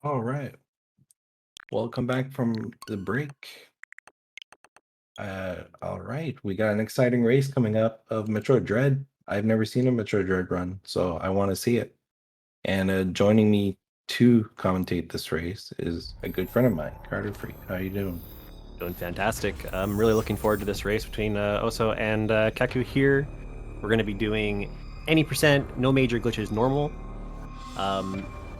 All right. Welcome back from the break. All right. We got an exciting race coming up of Metroid Dread. I've never seen a Metroid Dread run, so I want to see it. And joining me to commentate this race is a good friend of mine, Carter Freak. How you doing? Doing fantastic. I'm really looking forward to this race between Oso and Keku here. We're going to be doing any percent, no major glitches, normal.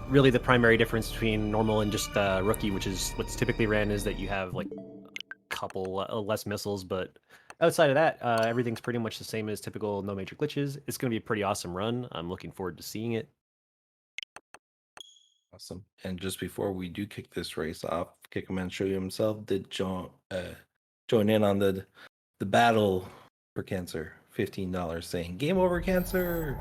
Really, the primary difference between normal and just rookie, which is what's typically ran, is that you have like a couple less missiles, but outside of that, everything's pretty much the same as typical no major glitches. It's going to be a pretty awesome run. I'm looking forward to seeing it. Awesome. And just before we do kick this race off, Kekumanshoyu himself did join in on the battle for cancer. $15 saying, "Game over, cancer."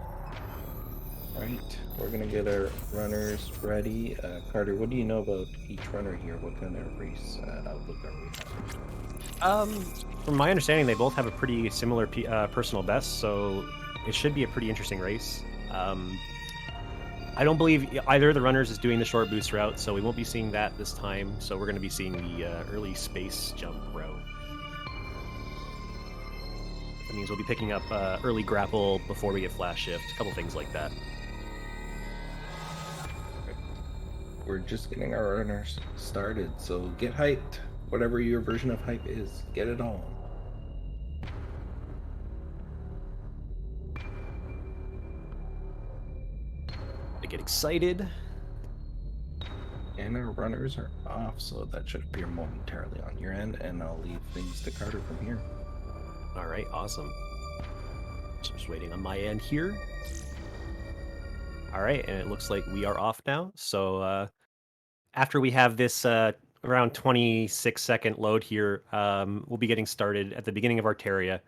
Right, we're gonna get our runners ready. Carter, what do you know about each runner here? What kind of race outlook are we having? From my understanding, they both have a pretty similar personal best, so it should be a pretty interesting race. I don't believe either of the runners is doing the short boost route, so we won't be seeing that this time. So we're going to be seeing the early space jump route. That means we'll be picking up early grapple before we get flash shift, a couple things like that. We're just getting our runners started, so get hyped. Whatever your version of hype is, get it on. I get excited. And our runners are off, so that should appear momentarily on your end, and I'll leave things to Carter from here. All right, awesome. Just waiting on my end here. All right, and it looks like we are off now. So after we have this around 26-second load here, we'll be getting started at the beginning of Arteria.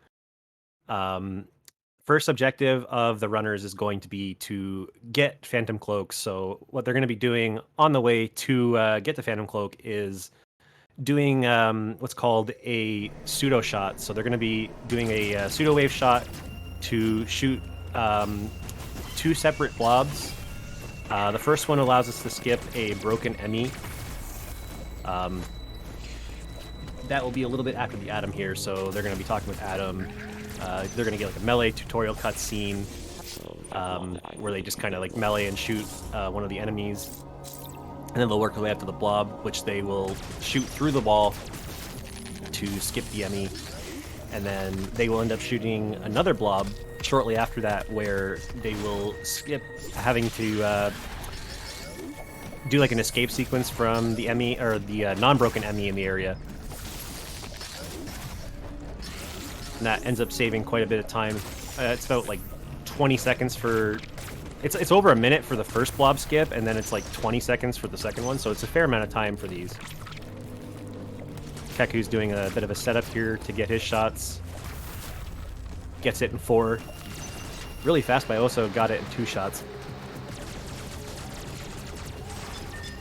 First objective of the runners is going to be to get Phantom Cloak. So what they're going to be doing on the way to get the Phantom Cloak is doing what's called a pseudo shot. So they're going to be doing a pseudo wave shot to shoot two separate blobs. The first one allows us to skip a broken Emmy. That will be a little bit after the Atom here, so they're going to be talking with Atom. They're going to get like a melee tutorial cutscene where they just kind of like melee and shoot one of the enemies. And then they'll work their way up to the blob, which they will shoot through the wall to skip the Emmy. And then they will end up shooting another blob shortly after that, where they will skip having to do like an escape sequence from the Emmy, or the non-broken Emmy in the area. And that ends up saving quite a bit of time. It's about like 20 seconds for... It's over a minute for the first blob skip, and then it's like 20 seconds for the second one, so it's a fair amount of time for these. Keku's doing a bit of a setup here to get his shots. Gets it in 4. Really fast by Oso, got it in 2 shots.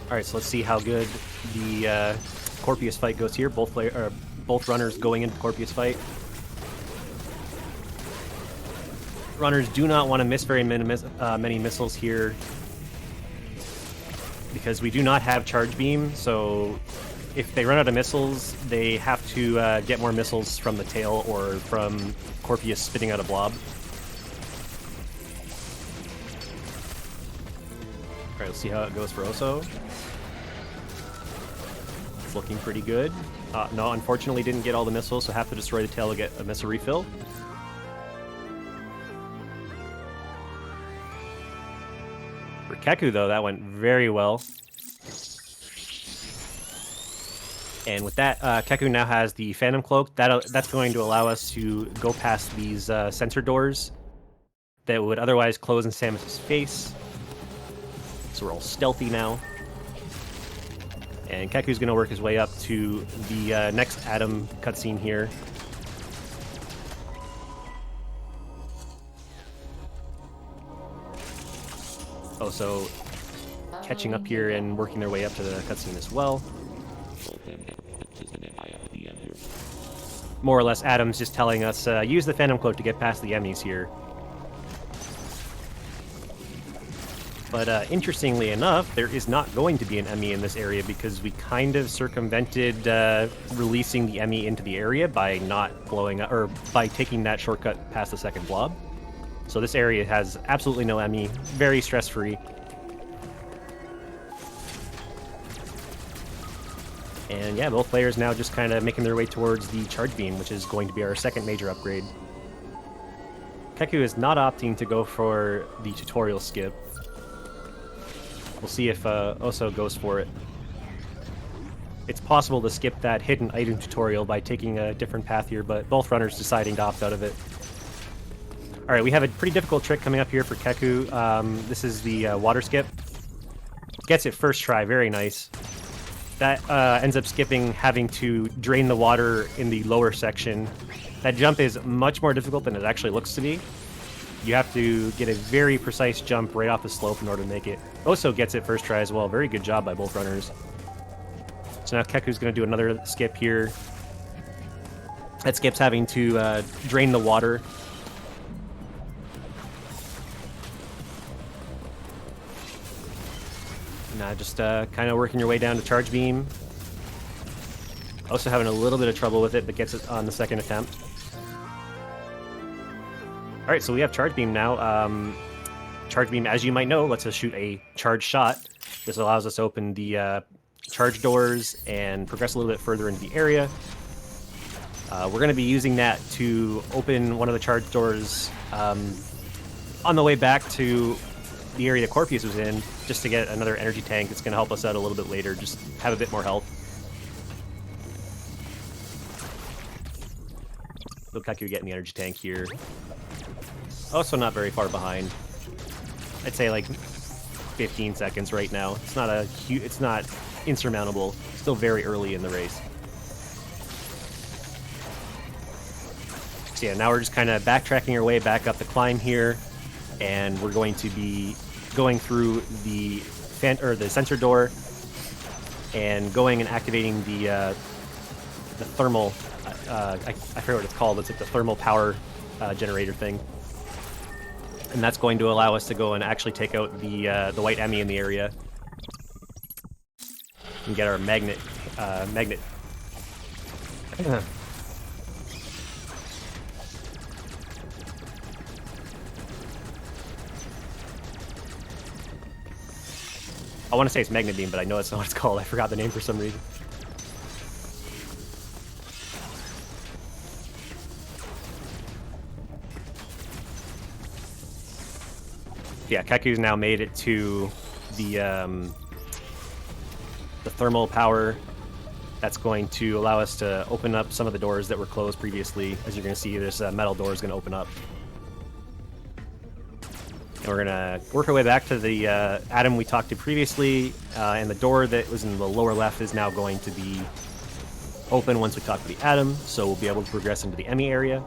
Alright, so let's see how good the Corpius fight goes here. Both runners going into Corpius fight. Runners do not want to miss very many missiles here, because we do not have charge beam, so if they run out of missiles, they have to get more missiles from the tail or from Corpius spitting out a blob. Alright, let's see how it goes for Oso. It's looking pretty good. No, unfortunately didn't get all the missiles, so have to destroy the tail to get a missile refill. For Keku, though, that went very well. And with that, Keku now has the Phantom Cloak. That's going to allow us to go past these sensor doors that would otherwise close in Samus's face. So we're all stealthy now. And Keku's going to work his way up to the next Atom cutscene here. Also catching up here and working their way up to the cutscene as well. More or less, Adam's just telling us, use the Phantom Cloak to get past the Emmys here. But interestingly enough, there is not going to be an Emmy in this area because we kind of circumvented releasing the Emmy into the area by not blowing up, or by taking that shortcut past the second blob. So this area has absolutely no Emmy, very stress-free. And yeah, both players now just kind of making their way towards the charge beam, which is going to be our second major upgrade. Keku is not opting to go for the tutorial skip. We'll see if Oso goes for it. It's possible to skip that hidden item tutorial by taking a different path here, but both runners deciding to opt out of it. Alright, we have a pretty difficult trick coming up here for Keku. This is the water skip. Gets it first try, very nice. That ends up skipping having to drain the water in the lower section. That jump is much more difficult than it actually looks to be. You have to get a very precise jump right off the slope in order to make it. Oso gets it first try as well. Very good job by both runners. So now Keku's going to do another skip here. That skip's having to drain the water. Now just kind of working your way down to charge beam. Also having a little bit of trouble with it, but gets it on the second attempt. Alright, so we have charge beam now. Charge beam, as you might know, lets us shoot a charge shot. This allows us to open the charge doors and progress a little bit further into the area. We're going to be using that to open one of the charge doors on the way back to the area that Corpus was in, just to get another energy tank. It's going to help us out a little bit later, just have a bit more health. Keku getting the energy tank here. Also not very far behind. I'd say like 15 seconds right now. It's not a huge, it's not insurmountable. Still very early in the race. So yeah, now we're just kind of backtracking our way back up the climb here, and we're going to be going through the sensor door and going and activating the thermal. I forget what it's called. It's like the thermal power generator thing. And that's going to allow us to go and actually take out the white Emmy in the area and get our magnet. I want to say it's magnet beam, but I know it's not what it's called. I forgot the name for some reason. Yeah, Keku's now made it to the thermal power. That's going to allow us to open up some of the doors that were closed previously. As you're going to see, this metal door is going to open up. And we're going to work our way back to the atom we talked to previously, and the door that was in the lower left is now going to be open once we talk to the atom, so we'll be able to progress into the Emmy area.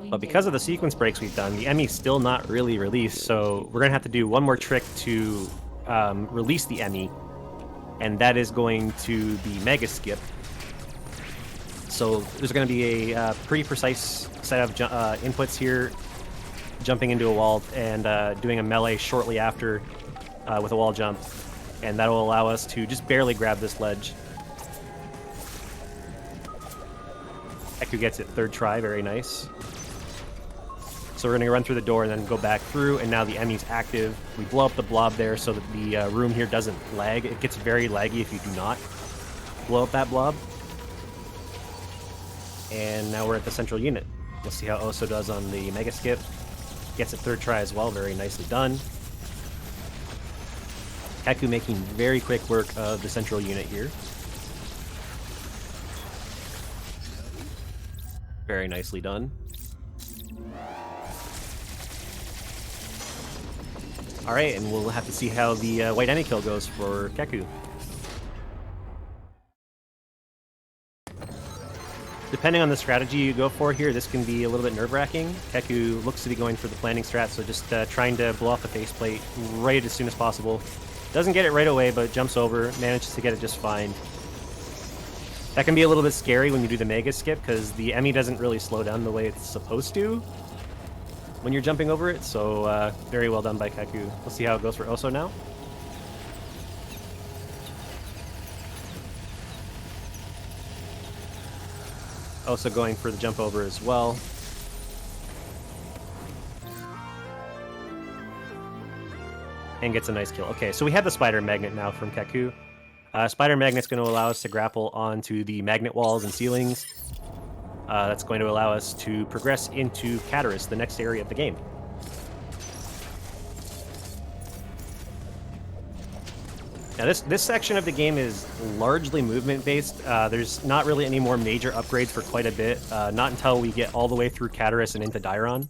But because of the sequence breaks we've done, the Emmy's still not really released, so we're going to have to do one more trick to release the Emmy, and that is going to be Mega Skip. So there's going to be a pretty precise set of inputs here, jumping into a wall and doing a melee shortly after with a wall jump, and that will allow us to just barely grab this ledge. Keku gets it third try, very nice. So we're going to run through the door and then go back through, and now the Emmy's active. We blow up the blob there so that the room here doesn't lag. It gets very laggy if you do not blow up that blob. And now we're at the central unit. We'll see how Oso does on the Mega Skip. Gets it third try as well, very nicely done. Keku making very quick work of the central unit here. Very nicely done. Alright, and we'll have to see how the white Emmy kill goes for Keku. Depending on the strategy you go for here, this can be a little bit nerve-wracking. Keku looks to be going for the planning strat, so just trying to blow off the faceplate right as soon as possible. Doesn't get it right away, but jumps over, manages to get it just fine. That can be a little bit scary when you do the Mega Skip, because the Emmy doesn't really slow down the way it's supposed to. when you're jumping over it, so very well done by Keku. We'll see how it goes for Oso now. Oso going for the jump over as well. And gets a nice kill. Okay, so we have the spider magnet now from Keku. Spider magnet's going to allow us to grapple onto the magnet walls and ceilings. That's going to allow us to progress into Cataris, the next area of the game. Now this section of the game is largely movement-based. There's not really any more major upgrades for quite a bit, not until we get all the way through Cataris and into Dairon.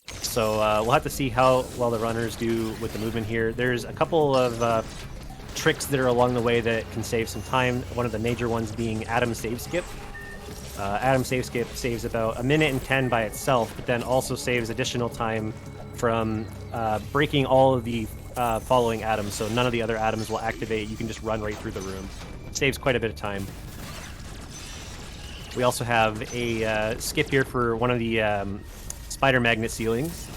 So we'll have to see how well the runners do with the movement here. There's a couple of tricks that are along the way that can save some time. One of the major ones being Adam Save Skip. Adam Save Skip saves about 1 minute and 10 by itself, but then also saves additional time from breaking all of the following atoms, so none of the other atoms will activate. You can just run right through the room. Saves quite a bit of time. We also have a skip here for one of the spider magnet ceilings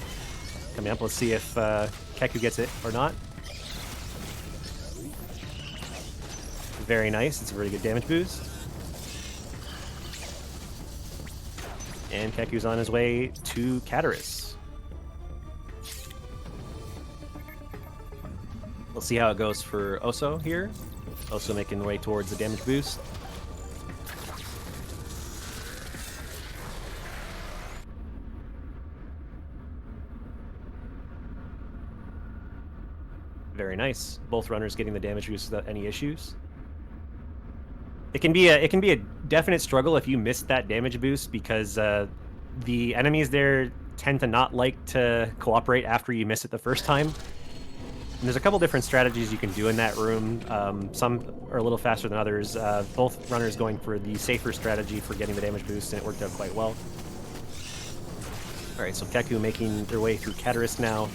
coming up. Let's see if Keku gets it or not. Very nice. It's a really good damage boost. And Keku's on his way to Cataris. We'll see how it goes for Oso here. Oso making way towards the damage boost. Very nice. Both runners getting the damage boost without any issues. It can be a definite struggle if you miss that damage boost, because the enemies there tend to not like to cooperate after you miss it the first time. And there's a couple different strategies you can do in that room. Some are a little faster than others. Both runners going for the safer strategy for getting the damage boost, and it worked out quite well. Alright, so Keku making their way through Cataris now.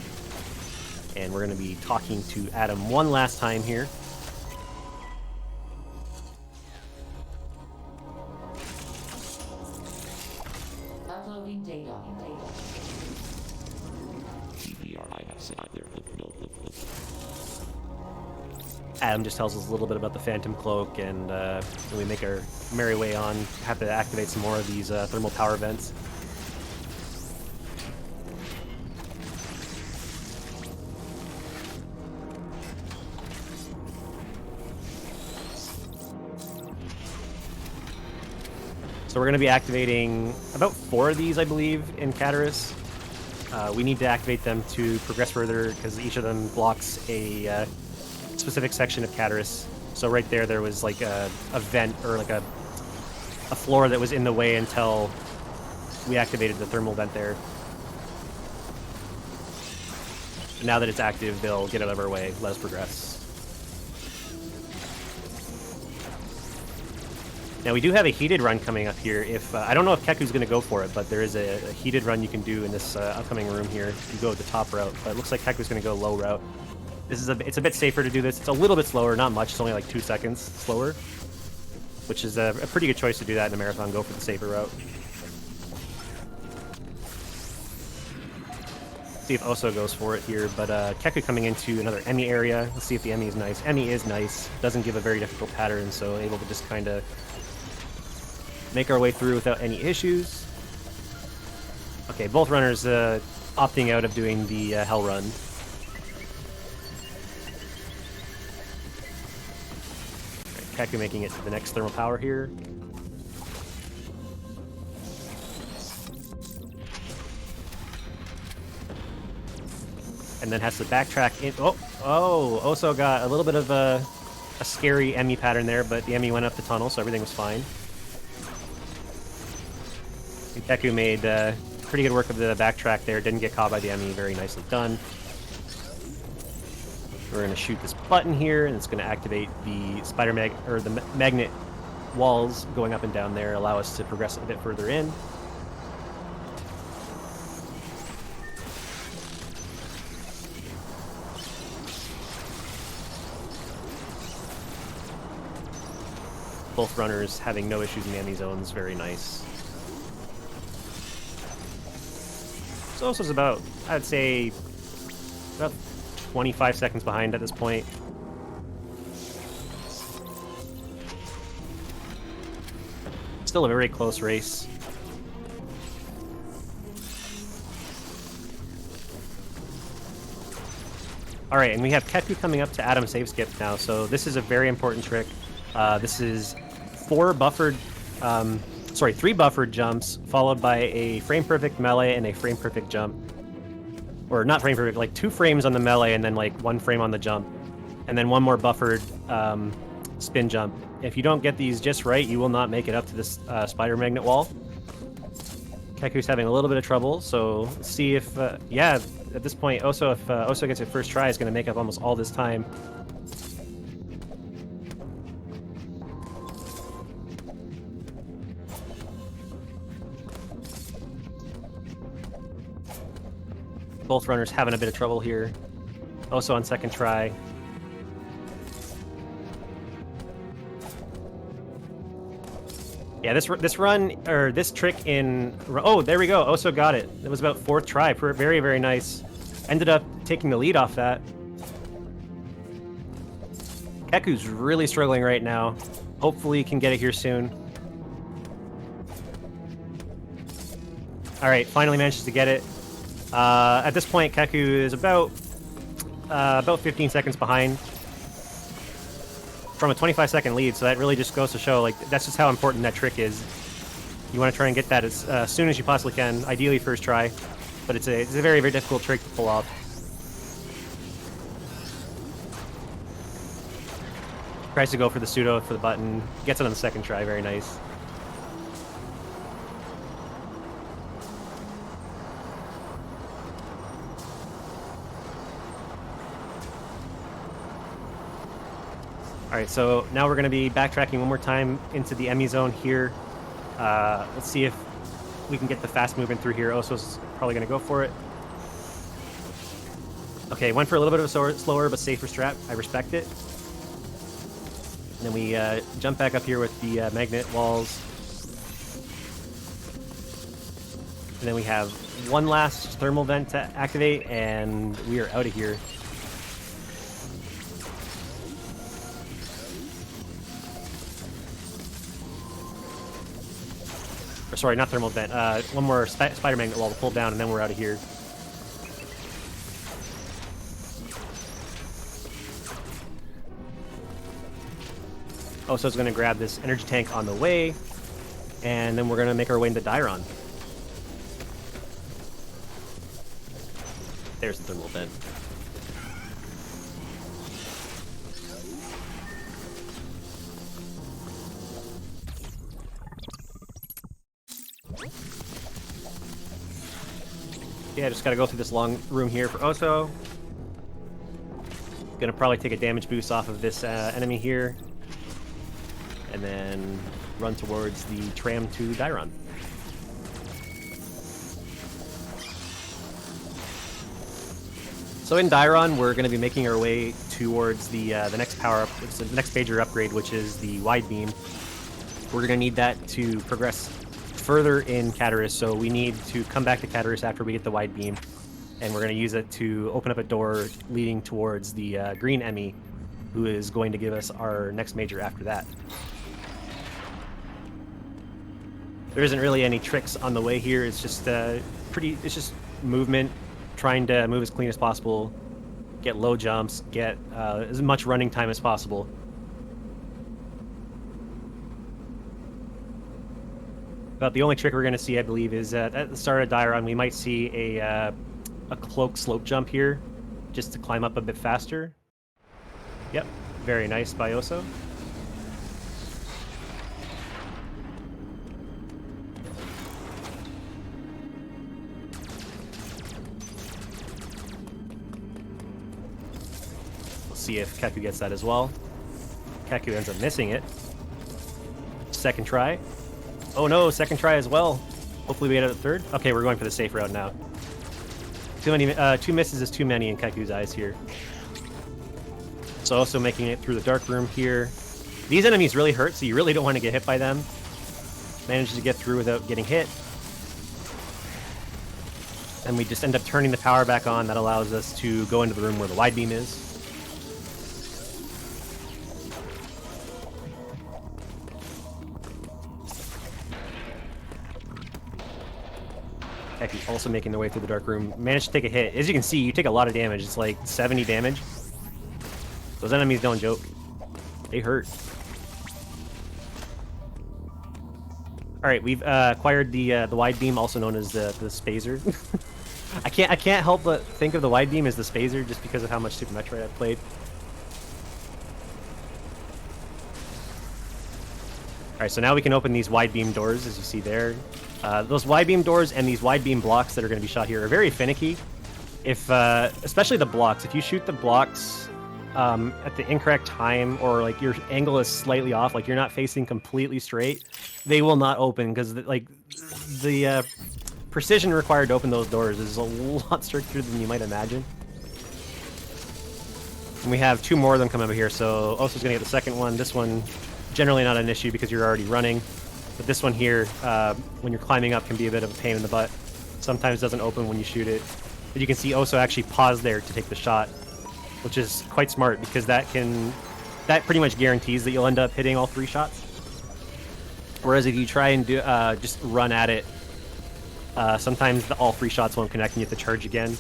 And we're going to be talking to Adam one last time here. Uploading data. Adam just tells us a little bit about the Phantom Cloak, and we make our merry way on. Have to activate some more of these thermal power vents. So we're going to be activating about 4 of these, I believe, in Cataris. We need to activate them to progress further, because each of them blocks a specific section of Cataris. So right there was like a vent, or like a floor that was in the way until we activated the thermal vent there. And now that it's active, they'll get out of our way, let us progress. Now we do have a heated run coming up here. If I don't know if Keku's going to go for it, but there is a heated run you can do in this upcoming room here. You go with the top route, but it looks like Keku's going to go low route. It's a bit safer to do this. It's a little bit slower, not much. It's only like 2 seconds slower, which is a pretty good choice to do that in a marathon. Go for the safer route. See if Oso goes for it here, but Keku coming into another Emmy area. Let's see if the Emmy is nice. Emmy is nice. Doesn't give a very difficult pattern, so able to just kind of make our way through without any issues. Okay, both runners opting out of doing the Hell Run. Right, Keku making it to the next thermal power here. And then has to backtrack in. Oh, Oso got a little bit of a scary Emmy pattern there, but the Emmy went up the tunnel, so everything was fine. And Keku made pretty good work of the backtrack there. Didn't get caught by the Emmy. Very nicely done. We're going to shoot this button here, and it's going to activate the the magnet walls going up and down there, allow us to progress a bit further in. Both runners having no issues in the Emmy zones. Very nice. So Oso's about, I'd say, about 25 seconds behind at this point. Still a very close race. All right, and we have Keku coming up to Adam save skip now, so this is a very important trick. This is three buffered jumps followed by a frame perfect melee and a frame perfect jump. Or not frame perfect, like 2 frames on the melee and then like 1 frame on the jump. And then 1 more buffered spin jump. If you don't get these just right, you will not make it up to this spider magnet wall. Keku's having a little bit of trouble, so let's see if, yeah, at this point, if Oso gets it first try, is going to make up almost all this time. Both runners having a bit of trouble here. Oso on second try. Yeah, this run, or this trick in... Oh, there we go. Oso got it. It was about 4th try. Very, very nice. Ended up taking the lead off that. Keku's really struggling right now. Hopefully he can get it here soon. All right, finally manages to get it. At this point, Keku is about 15 seconds behind from a 25-second lead, so that really just goes to show, like, that's just how important that trick is. You want to try and get that as soon as you possibly can, ideally first try, but it's a very, very difficult trick to pull off. Tries to go for the pseudo for the button, gets it on the second try, very nice. Alright, so now we're going to be backtracking one more time into the Emmy zone here. Let's see if we can get the fast movement through here. Oso's probably going to go for it. Okay, went for a little bit of a slower but safer strat. I respect it. And then we jump back up here with the magnet walls. And then we have one last thermal vent to activate, and we are out of here. Or sorry, not thermal vent. One more spider magnet wall to pull down, and then we're out of here. Oso's going to grab this energy tank on the way, and then we're going to make our way into Dairon. There's the thermal vent. Yeah, just gotta go through this long room here for Oso. Gonna probably take a damage boost off of this enemy here. And then run towards the tram to Dairon. So in Dairon, we're gonna be making our way towards the next power-up, the next major upgrade, which is the wide beam. We're gonna need that to progress further in Cataris, so we need to come back to Cataris after we get the wide beam, and we're going to use it to open up a door leading towards the green Emmy, who is going to give us our next major after that. There isn't really any tricks on the way here. It's just it's just movement, trying to move as clean as possible, get low jumps, get as much running time as possible. But the only trick we're going to see, I believe, is at the start of Dairon, we might see a cloak slope jump here, just to climb up a bit faster. Yep, very nice by Oso. We'll see if Keku gets that as well. Keku ends up missing it. Second try. Oh no, second try as well. Hopefully we get it at third. Okay, we're going for the safe route now. Two misses is too many in Keku's eyes here. So also making it through the dark room here. These enemies really hurt, so you really don't want to get hit by them. Manages to get through without getting hit. And we just end up turning the power back on. That allows us to go into the room where the wide beam is. Heck, also making their way through the dark room. Managed to take a hit. As you can see, you take a lot of damage. It's like 70 damage. Those enemies don't joke. They hurt. All right, we've acquired the wide beam, also known as the Spazer. I can't help but think of the wide beam as the Spazer just because of how much Super Metroid I've played. All right, so now we can open these wide beam doors, as you see there. Those wide beam doors and these wide beam blocks that are going to be shot here are very finicky. If especially the blocks, if you shoot the blocks at the incorrect time, or like your angle is slightly off, like you're not facing completely straight, they will not open because like the precision required to open those doors is a lot stricter than you might imagine. And we have 2 more of them coming over here, so Oso's gonna get the second one. This one, generally not an issue because you're already running, but this one here, when you're climbing up, can be a bit of a pain in the butt. Sometimes doesn't open when you shoot it. But you can see Oso actually paused there to take the shot, which is quite smart because that pretty much guarantees that you'll end up hitting all 3 shots. Whereas if you try and do just run at it, sometimes all 3 shots won't connect and you have to charge again.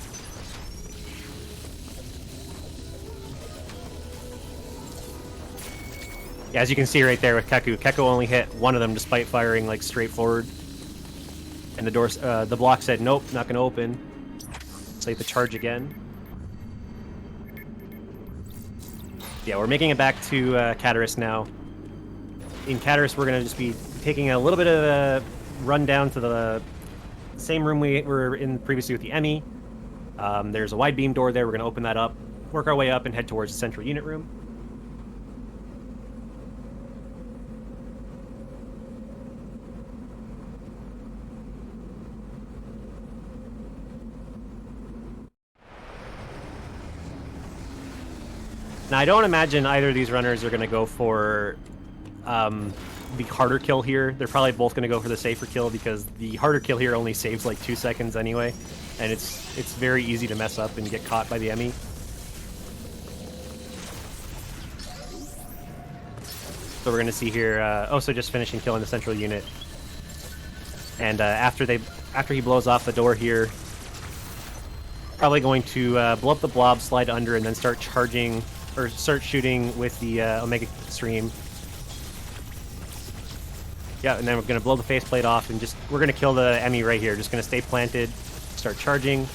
Yeah, as you can see right there with Keku only hit 1 of them despite firing like straight forward. And the doors, the block said, nope, not gonna open. So you have to charge again. Yeah, we're making it back to Cataris now. In Cataris, we're gonna just be taking a little bit of a run down to the same room we were in previously with the Emmy. There's a wide beam door there. We're gonna open that up, work our way up, and head towards the central unit room. Now, I don't imagine either of these runners are going to go for the harder kill here. They're probably both going to go for the safer kill because the harder kill here only saves like 2 seconds anyway, and it's very easy to mess up and get caught by the Emmy. So we're going to see here Oso just finishing killing the central unit, and after he blows off the door here, probably going to blow up the blob, slide under, and then start charging. Or start shooting with the Omega Stream. Yeah, and then we're going to blow the faceplate off and we're going to kill the Emmy right here. Just going to stay planted, start charging,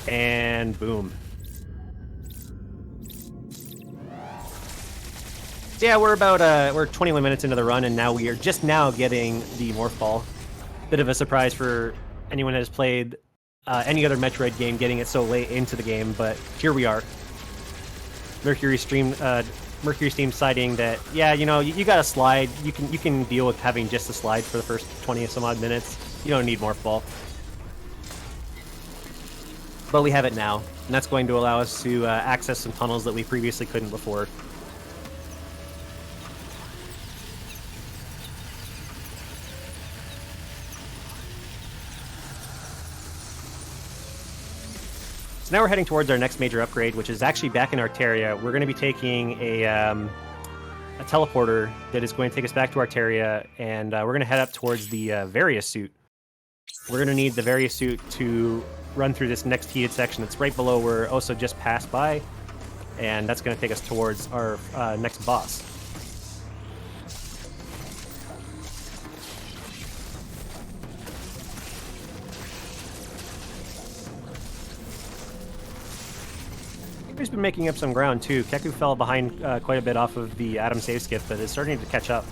and boom. So yeah, we're 21 minutes into the run, and now we are just now getting the Morph Ball. Bit of a surprise for anyone that has played any other Metroid game, getting it so late into the game, but here we are. Mercury Steam citing that, yeah, you know, you got a slide. You can deal with having just a slide for the first 20 some odd minutes. You don't need Morph Ball. But we have it now, and that's going to allow us to access some tunnels that we previously couldn't before. So now we're heading towards our next major upgrade, which is actually back in Arteria. We're going to be taking a teleporter that is going to take us back to Arteria, and we're going to head up towards the Various suit. We're going to need the Various suit to run through this next heated section that's right below where Oso just passed by, and that's going to take us towards our next boss. He's been making up some ground too. Keku fell behind quite a bit off of the Adam save skip, but is starting to catch up.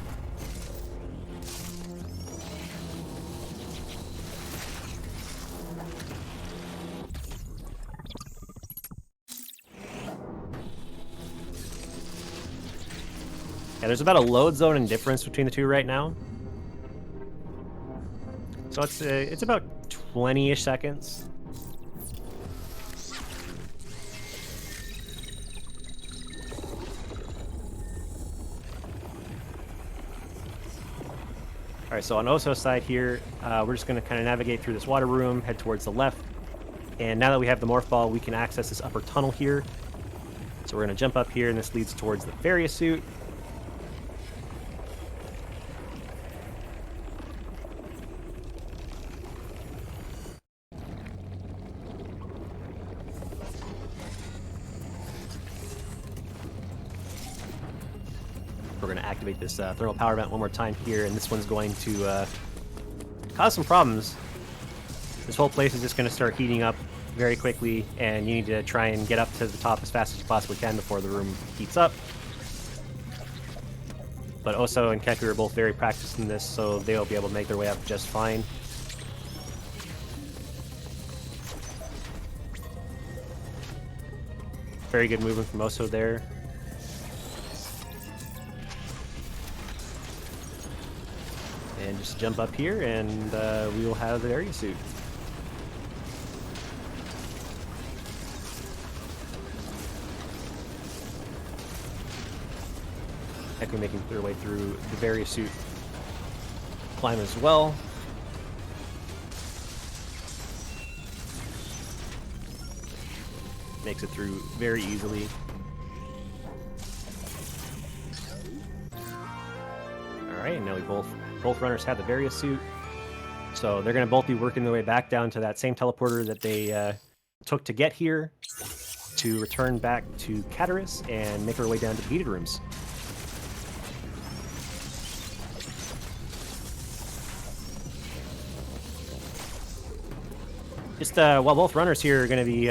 Yeah, there's about a load zone and difference between the two right now. So it's about 20-ish seconds. Alright, so on Oso's side here, we're just going to kind of navigate through this water room, head towards the left. And now that we have the morph ball, we can access this upper tunnel here. So we're going to jump up here, and this leads towards the Varia suit. We're going to activate this thermal power vent one more time here, and this one's going to cause some problems. This whole place is just going to start heating up very quickly, and you need to try and get up to the top as fast as you possibly can before the room heats up. But Oso and Keku are both very practiced in this, so they'll be able to make their way up just fine. Very good movement from Oso there. And just jump up here, and we will have the area suit. Keku making their way through the Varia suit climb as well. Makes it through very easily. Alright, and now we both runners have the Varia suit. So they're going to both be working their way back down to that same teleporter that they took to get here, to return back to Cataris and make our way down to the heated rooms. Just while both runners here are going to be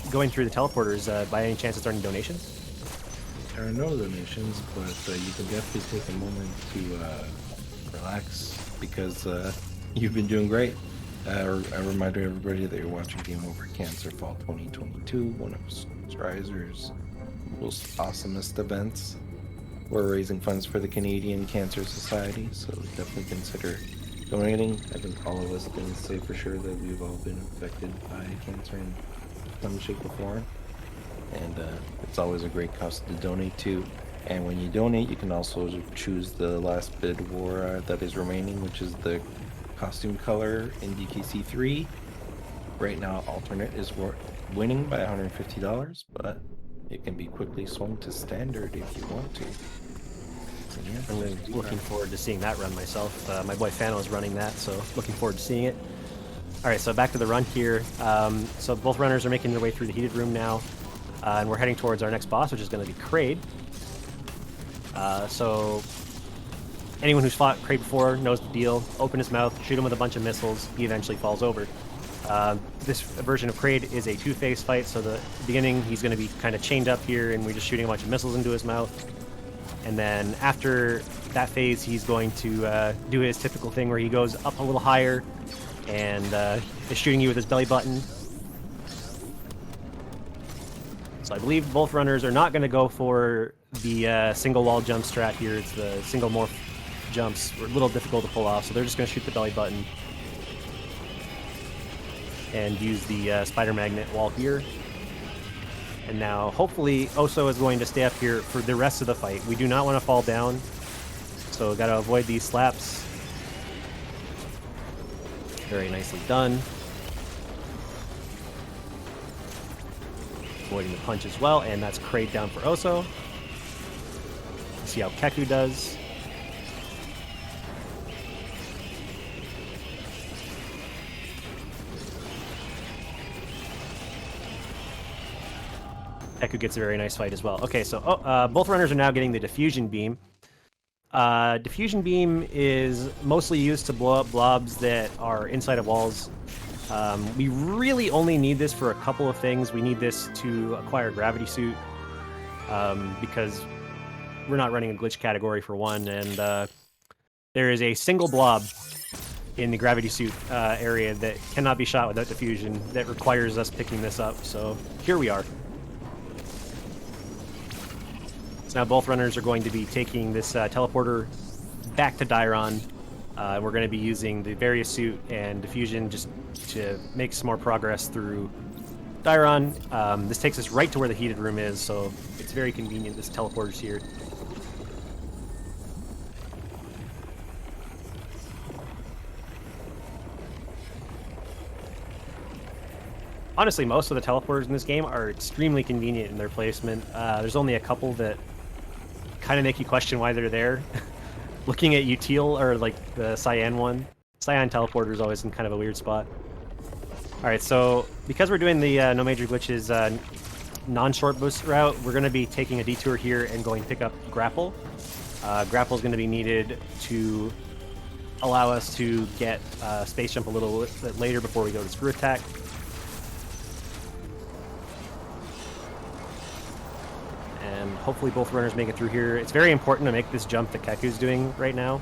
going through the teleporters, by any chance, is there any donations? There are no donations, but you can definitely take a moment to relax because you've been doing great. A reminder to everybody that you're watching Game Over Cancer Fall 2022, one of Striser's most awesomest events. We're raising funds for the Canadian Cancer Society, so definitely consider donating. I think all of us can say for sure that we've all been affected by cancer in some shape or form. And it's always a great cause to donate to. And when you donate, you can also choose the last bid war that is remaining, which is the costume color in DKC 3. Right now, alternate is winning by $150, but it can be quickly swung to standard if you want to. I'm looking forward to seeing that run myself. My boy Fano is running that, so looking forward to seeing it. Alright, so back to the run here. So both runners are making their way through the heated room now, and we're heading towards our next boss, which is going to be Kraid. So anyone who's fought Kraid before knows the deal. Open his mouth, shoot him with a bunch of missiles, he eventually falls over. This version of Kraid is a two-phase fight, so the beginning he's going to be kind of chained up here, and we're just shooting a bunch of missiles into his mouth. And then after that phase, he's going to do his typical thing where he goes up a little higher and is shooting you with his belly button. So I believe both runners are not going to go for the single wall jump strat here. It's the single morph jumps were a little difficult to pull off, so they're just going to shoot the belly button and use the spider magnet wall here. And now, hopefully, Oso is going to stay up here for the rest of the fight. We do not want to fall down, so got to avoid these slaps. Very nicely done. Avoiding the punch as well, and that's Kraid down for Oso. See how Keku does. Keku gets a very nice fight as well. Okay, so both runners are now getting the diffusion beam. Diffusion beam is mostly used to blow up blobs that are inside of walls. We really only need this for a couple of things. We need this to acquire gravity suit because we're not running a glitch category for one, and there is a single blob in the gravity suit area that cannot be shot without diffusion that requires us picking this up. So here we are. So now both runners are going to be taking this teleporter back to Dairon. We're going to be using the Varia suit and diffusion just to make some more progress through Dairon. This takes us right to where the heated room is, so it's very convenient. This teleporter's here. Honestly, most of the teleporters in this game are extremely convenient in their placement. There's only a couple that kind of make you question why they're there. Looking at Util, or like the Cyan one. Cyan teleporter is always in kind of a weird spot. Alright, so because we're doing the no major glitches non-short boost route, we're going to be taking a detour here and going to pick up Grapple. Grapple is going to be needed to allow us to get Space Jump a little bit later before we go to Screw Attack. And hopefully both runners make it through here. It's very important to make this jump that Keku's doing right now.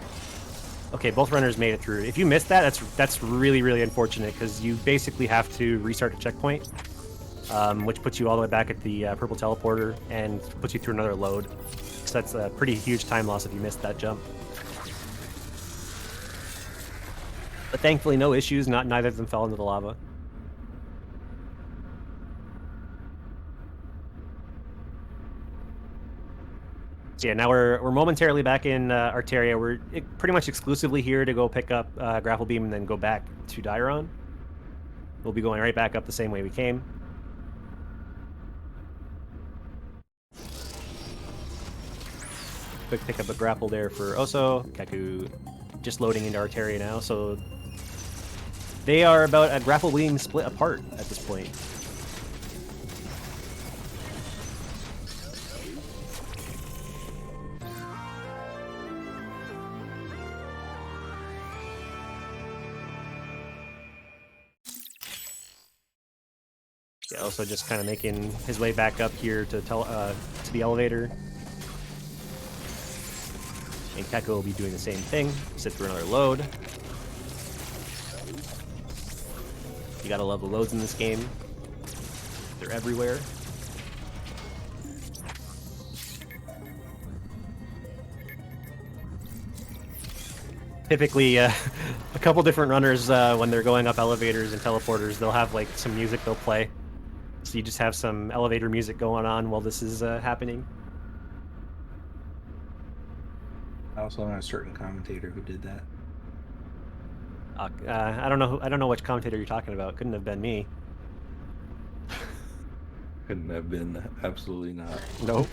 Okay, both runners made it through. If you missed that, that's really, really unfortunate, because you basically have to restart the checkpoint, which puts you all the way back at the purple teleporter and puts you through another load. So that's a pretty huge time loss if you missed that jump. But thankfully, no issues. Neither of them fell into the lava. So yeah, now we're momentarily back in Arteria. We're pretty much exclusively here to go pick up Grapple Beam and then go back to Dairon. We'll be going right back up the same way we came. Quick pick up a Grapple there for Oso. Keku just loading into Arteria now, so they are about a Grapple Beam split apart at this point. Yeah, also just kind of making his way back up here to the elevator. And Keku will be doing the same thing. Sit through another load. You gotta love the loads in this game. They're everywhere. Typically, a couple different runners, when they're going up elevators and teleporters, they'll have like some music they'll play. So you just have some elevator music going on while this is happening. I also know a certain commentator who did that. I don't know which commentator you're talking about. Couldn't have been me. Couldn't have been. Absolutely not. Nope.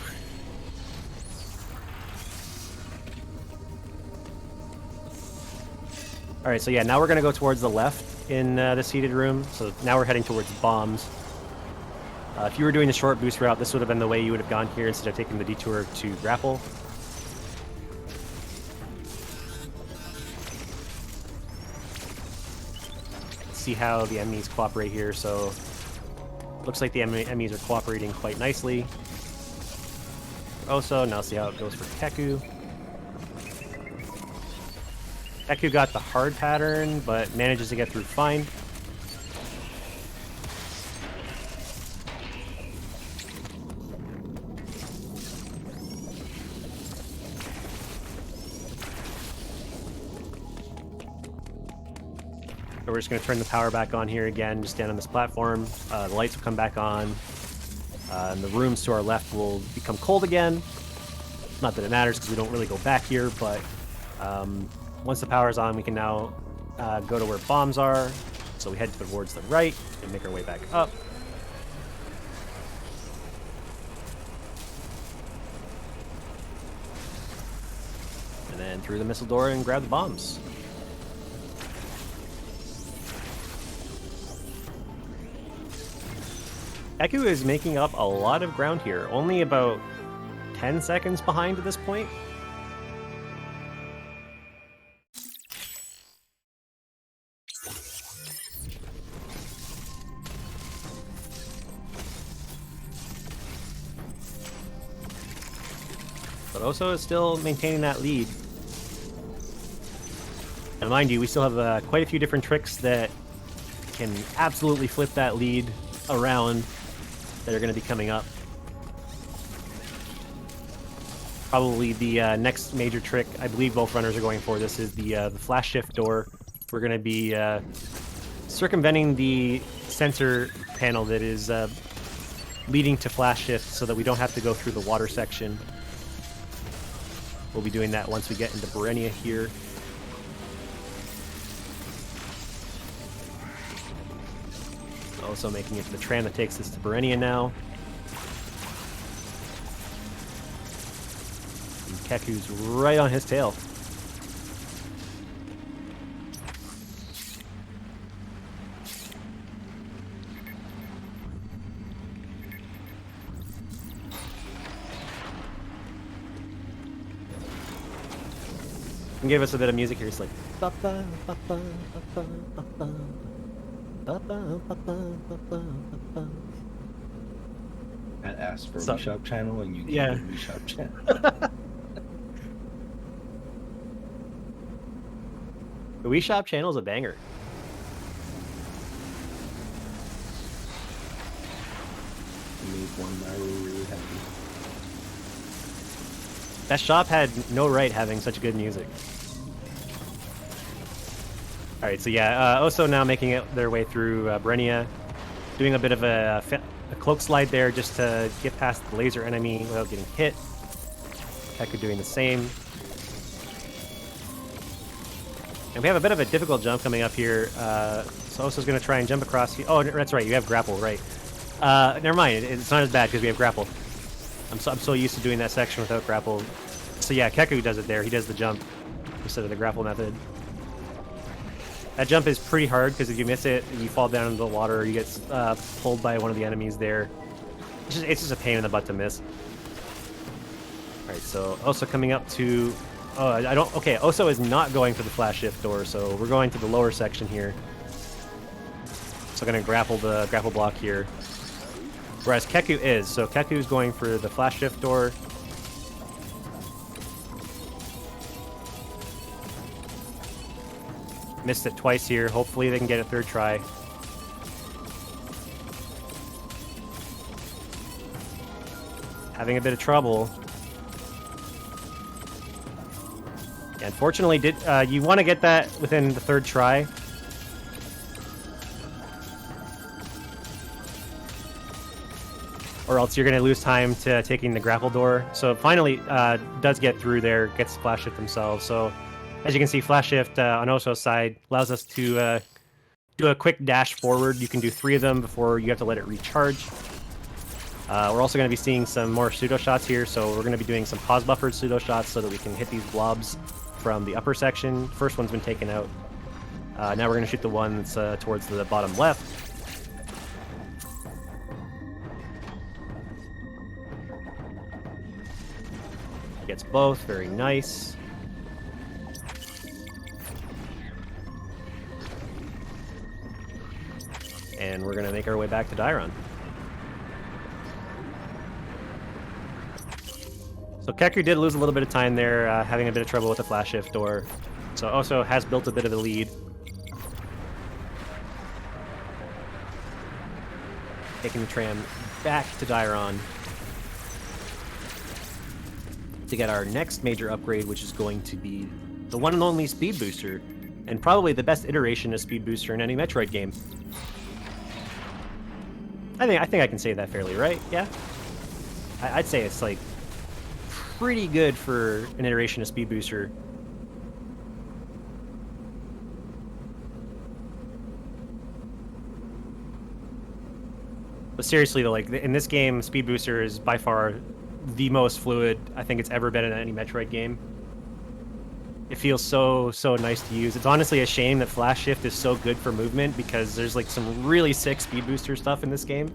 All right, so yeah, now we're gonna go towards the left in the seated room. So now we're heading towards bombs. If you were doing the short boost route, this would have been the way you would have gone here instead of taking the detour to Grapple. See how the enemies cooperate here. So looks like the enemies are cooperating quite nicely. Also, now see how it goes for Keku. Keku got the hard pattern, but manages to get through fine. So we're just going to turn the power back on here again, just stand on this platform. The lights will come back on. And the rooms to our left will become cold again. Not that it matters because we don't really go back here, but once the power's on, we can now go to where bombs are. So we head towards the right and make our way back up. And then through the missile door and grab the bombs. Keku is making up a lot of ground here, only about 10 seconds behind at this point. But Oso is still maintaining that lead. And mind you, we still have quite a few different tricks that can absolutely flip that lead around that are going to be coming up. Probably the next major trick I believe both runners are going for this is the flash shift door. We're going to be circumventing the sensor panel that is leading to flash shift so that we don't have to go through the water section. We'll be doing that once we get into Berenia here. Also making it to the tram that takes us to Berenia now. And Keku's right on his tail. And give us a bit of music here. It's like I asked for a So- Wii Shop channel and you gave Yeah. me a Wii Shop channel. the Wii Shop channel is a banger. Made one Mario really happy. That shop had no right having such good music. Alright, so yeah, Oso now making it their way through Brenia, doing a bit of a cloak slide there just to get past the laser enemy without getting hit. Keku doing the same. And we have a bit of a difficult jump coming up here. So Oso's going to try and jump across. Oh, that's right, you have grapple, right. Never mind, it's not as bad because we have grapple. I'm so used to doing that section without grapple. So yeah, Keku does it there. He does the jump instead of the grapple method. That jump is pretty hard because if you miss it, you fall down into the water, you get pulled by one of the enemies there. It's just a pain in the butt to miss. Alright, so Oso coming up to... Oh, I don't... Okay, Oso is not going for the flash shift door, so we're going to the lower section here. So I'm going to grapple the grapple block here. Whereas Keku is. So Keku is going for the flash shift door. Missed it twice here. Hopefully they can get a third try. Having a bit of trouble. Yeah, unfortunately, you want to get that within the third try. Or else you're going to lose time to taking the grapple door. So finally does get through there, gets flash shift themselves. So as you can see, flash shift on Oso's side allows us to do a quick dash forward. You can do 3 of them before you have to let it recharge. We're also going to be seeing some more pseudo shots here, so we're going to be doing some pause buffered pseudo shots so that we can hit these blobs from the upper section. First one's been taken out. Now we're going to shoot the one that's towards the bottom left. Gets both, very nice. And we're going to make our way back to Dairon. So Keku did lose a little bit of time there, having a bit of trouble with the flash shift door. So Oso has built a bit of a lead. Taking the tram back to Dairon to get our next major upgrade, which is going to be the one and only Speed Booster, and probably the best iteration of Speed Booster in any Metroid game. I think I can say that fairly, right? Yeah? I'd say it's like pretty good for an iteration of Speed Booster. But seriously though, like in this game, Speed Booster is by far the most fluid I think it's ever been in any Metroid game. It feels so nice to use. It's honestly a shame that Flash Shift is so good for movement because there's like some really sick Speed Booster stuff in this game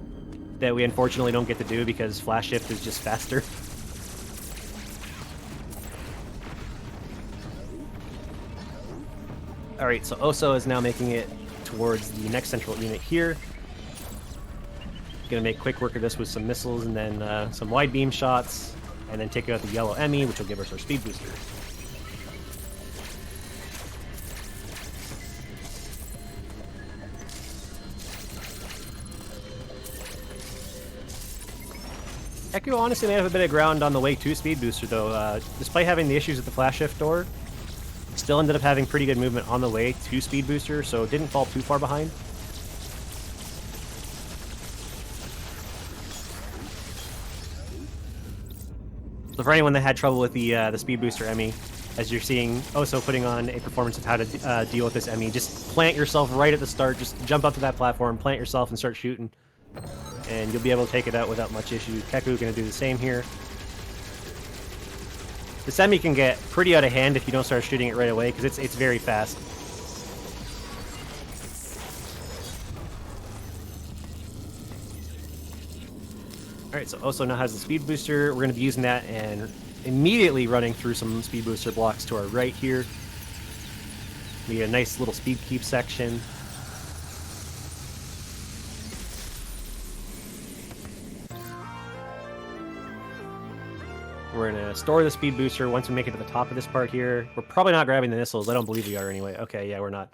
that we unfortunately don't get to do because Flash Shift is just faster. Alright, so Oso is now making it towards the next central unit here. Gonna make quick work of this with some missiles and then some wide beam shots, and then take out the yellow Emmy, which will give us our Speed Booster. Keku honestly may have a bit of ground on the way to Speed Booster, though. Despite having the issues with the Flash Shift door, still ended up having pretty good movement on the way to Speed Booster, so didn't fall too far behind. So for anyone that had trouble with the Speed Booster Emmy, as you're seeing Oso putting on a performance of how to deal with this Emmy. Just plant yourself right at the start. Just jump up to that platform, plant yourself, and start shooting. And you'll be able to take it out without much issue. Keku going to do the same here. This Emmy can get pretty out of hand if you don't start shooting it right away, because it's very fast. Alright, so Oso now has the speed booster. We're going to be using that and immediately running through some speed booster blocks to our right here. We get a nice little speed keep section. We're going to store the speed booster once we make it to the top of this part here. We're probably not grabbing the missiles. I don't believe we are anyway. Okay, yeah, we're not.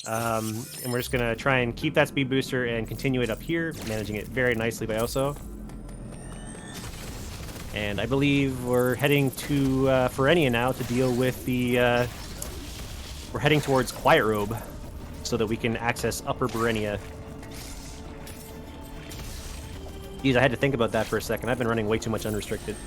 And we're just going to try and keep that speed booster and continue it up here, managing it very nicely by Oso. And I believe we're heading to Ferenia now to deal with the... we're heading towards Quiet Robe so that we can access Upper Berenia. Geez, I had to think about that for a second. I've been running way too much unrestricted.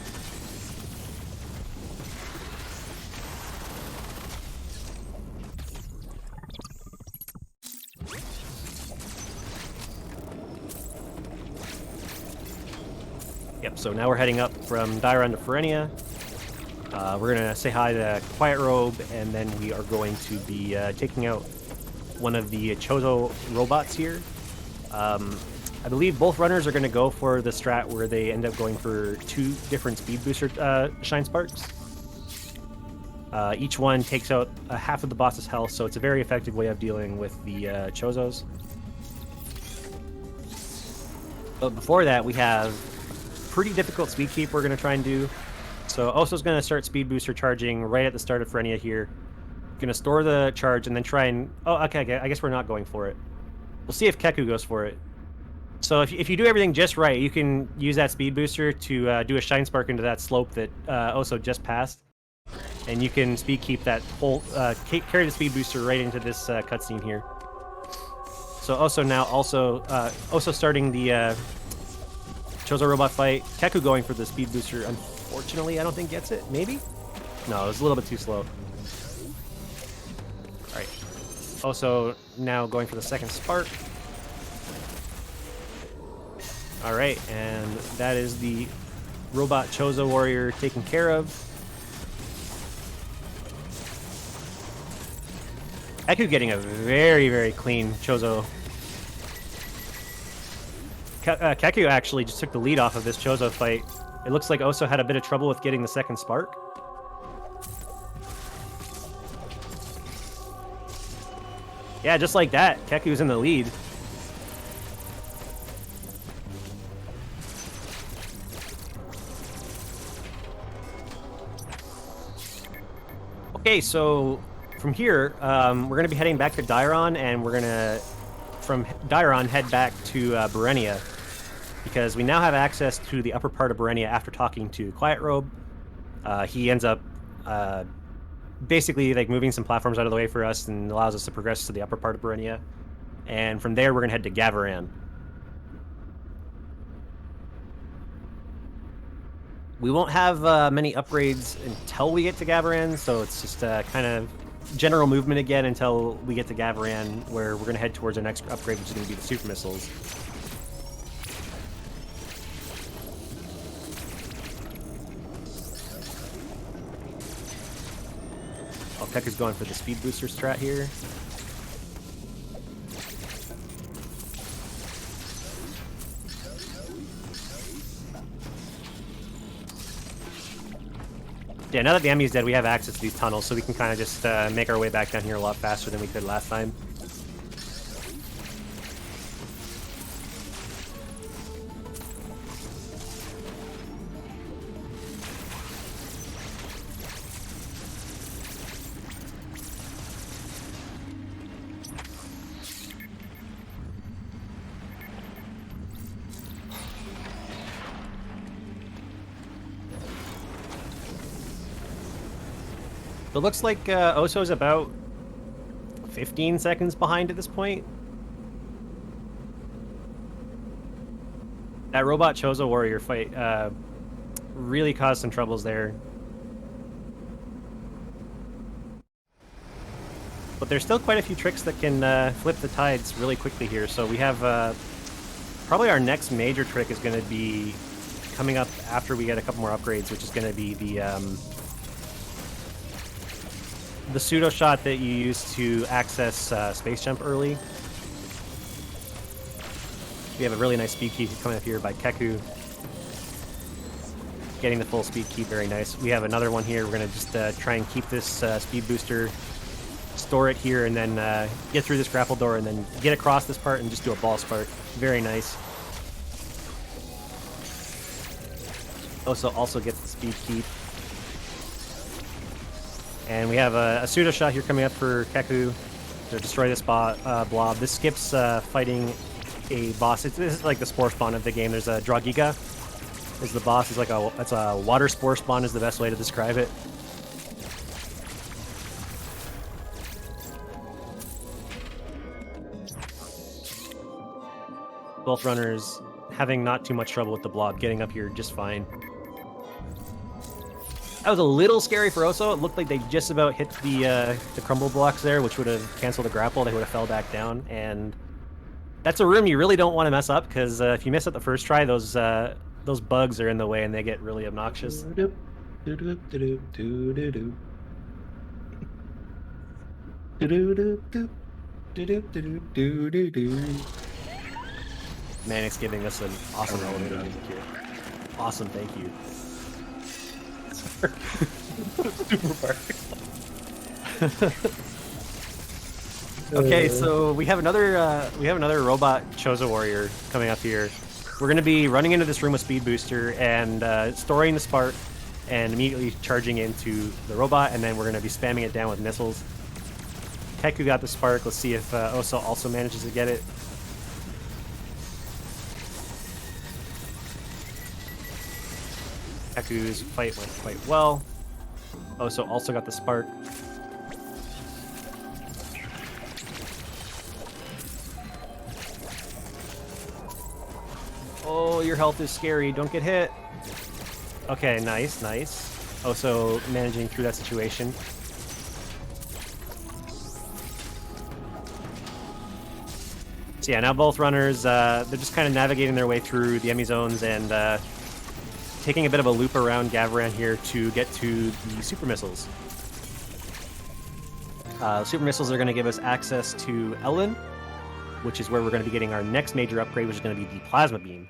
Yep, so now we're heading up from Dairon to Ferenia. We're going to say hi to Quiet Robe, and then we are going to be taking out one of the Chozo robots here. I believe both runners are going to go for the strat where they end up going for 2 different speed booster Shine Sparks. Each one takes out half of the boss's health, so it's a very effective way of dealing with the Chozos. But before that, we have pretty difficult speed keep we're going to try and do. So Oso's going to start speed booster charging right at the start of Ferenia here. Going to store the charge and then try and... Oh, okay, I guess we're not going for it. We'll see if Keku goes for it. So if you do everything just right, you can use that speed booster to do a Shine Spark into that slope that Oso just passed. And you can speed keep that whole... carry the speed booster right into this cutscene here. So Oso now also... Oso starting the... Chozo robot fight. Keku going for the speed booster. Unfortunately, I don't think gets it. Maybe? No, it was a little bit too slow. Alright. Oso now going for the second spark. Alright, and that is the robot Chozo warrior taken care of. Keku getting a very, very clean Chozo. Keku actually just took the lead off of this Chozo fight. It looks like Oso had a bit of trouble with getting the second spark. Yeah, just like that, Keku's in the lead. Okay, so from here, we're going to be heading back to Dairon, and we're going to, from Dairon, head back to Berenia, because we now have access to the upper part of Berenia after talking to Quiet Robe. He ends up basically like moving some platforms out of the way for us and allows us to progress to the upper part of Berenia. And from there, we're going to head to Gavaran. We won't have many upgrades until we get to Gavaran, so it's just kind of general movement again until we get to Gavaran, where we're going to head towards our next upgrade, which is going to be the super missiles. Keku's going for the speed booster strat here. Yeah, now that the Emmy's dead, we have access to these tunnels, so we can kind of just make our way back down here a lot faster than we could last time. So it looks like Oso's about 15 seconds behind at this point. That robot Chozo warrior fight really caused some troubles there. But there's still quite a few tricks that can flip the tides really quickly here. So we have probably our next major trick is going to be coming up after we get a couple more upgrades, which is going to be the pseudo shot that you use to access space jump early. We have a really nice speed keep coming up here by Keku. Getting the full speed keep, very nice. We have another one here. We're going to just try and keep this speed booster, store it here, and then get through this grapple door, and then get across this part and just do a ball spark. Very nice. Also gets the speed keep. And we have a pseudo shot here coming up for Keku to destroy this blob. This skips fighting a boss. This is like the spore spawn of the game. There's a Dragiga is the boss. It's a water spore spawn is the best way to describe it. Both runners having not too much trouble with the blob, getting up here just fine. That was a little scary for Oso. It looked like they just about hit the crumble blocks there, which would have canceled the grapple. They would have fell back down, and that's a room you really don't want to mess up, because if you miss it the first try, those bugs are in the way and they get really obnoxious. Manic's giving us an awesome elevator music here. Awesome, thank you. Super Okay, so we have another robot Chozo warrior coming up here. We're going to be running into this room with speed booster and storing the spark and immediately charging into the robot, and then we're going to be spamming it down with missiles. Keku got the spark. Let's see if Oso also manages to get it. Keku's fight went quite well. Oso also got the spark. Oh, your health is scary. Don't get hit. Okay, nice, nice. Oso managing through that situation. So yeah, now both runners, they're just kind of navigating their way through the enemy zones and taking a bit of a loop around Gavaran here to get to the super missiles. Super missiles are going to give us access to Ellen, which is where we're going to be getting our next major upgrade, which is going to be the plasma beam.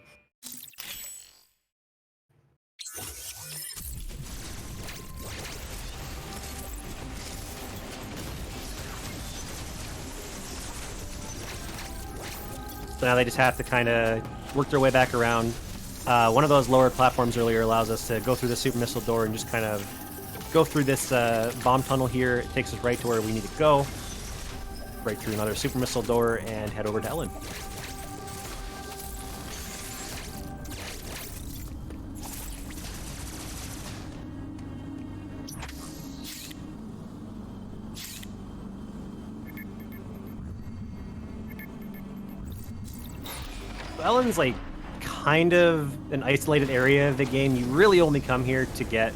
So now they just have to kind of work their way back around. One of those lower platforms earlier allows us to go through the super missile door and just kind of go through this bomb tunnel here. It takes us right to where we need to go. Right through another super missile door and head over to Ellen. Ellen's like kind of an isolated area of the game. You really only come here to get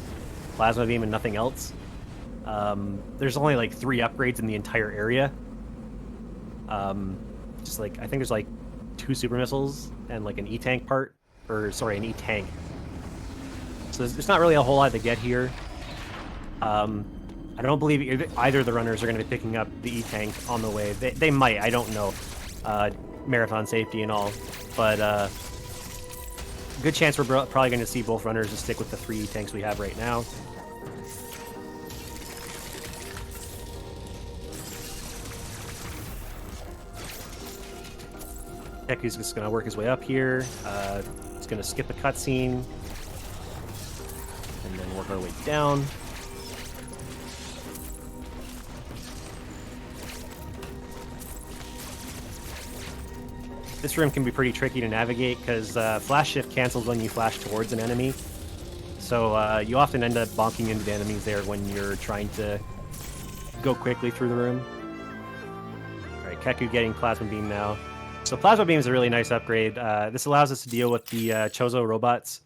plasma beam and nothing else. There's only like 3 upgrades in the entire area. Just like I think there's like 2 super missiles and like an E-tank part, or sorry, an E-tank. So there's not really a whole lot to get here. I don't believe either of the runners are going to be picking up the E-tank on the way. They might, I don't know. Marathon safety and all, but good chance we're probably going to see both runners just stick with the 3 E-tanks we have right now. Keku's just going to work his way up here. He's going to skip a cutscene and then work our way down. This room can be pretty tricky to navigate because flash shift cancels when you flash towards an enemy. So you often end up bonking into the enemies there when you're trying to go quickly through the room. Alright, Keku getting Plasma Beam now. So Plasma Beam is a really nice upgrade. This allows us to deal with the Chozo robots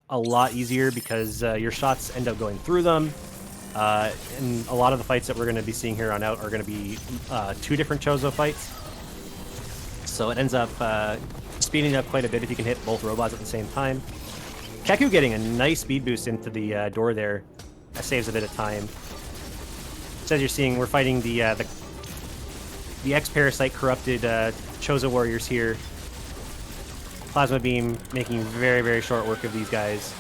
a lot easier because your shots end up going through them. And a lot of the fights that we're going to be seeing here on out are going to be 2 different Chozo fights. So it ends up speeding up quite a bit if you can hit both robots at the same time. Keku getting a nice speed boost into the door there. That saves a bit of time. So as you're seeing, we're fighting the X-Parasite corrupted Chozo warriors here. Plasma Beam making very, very short work of these guys.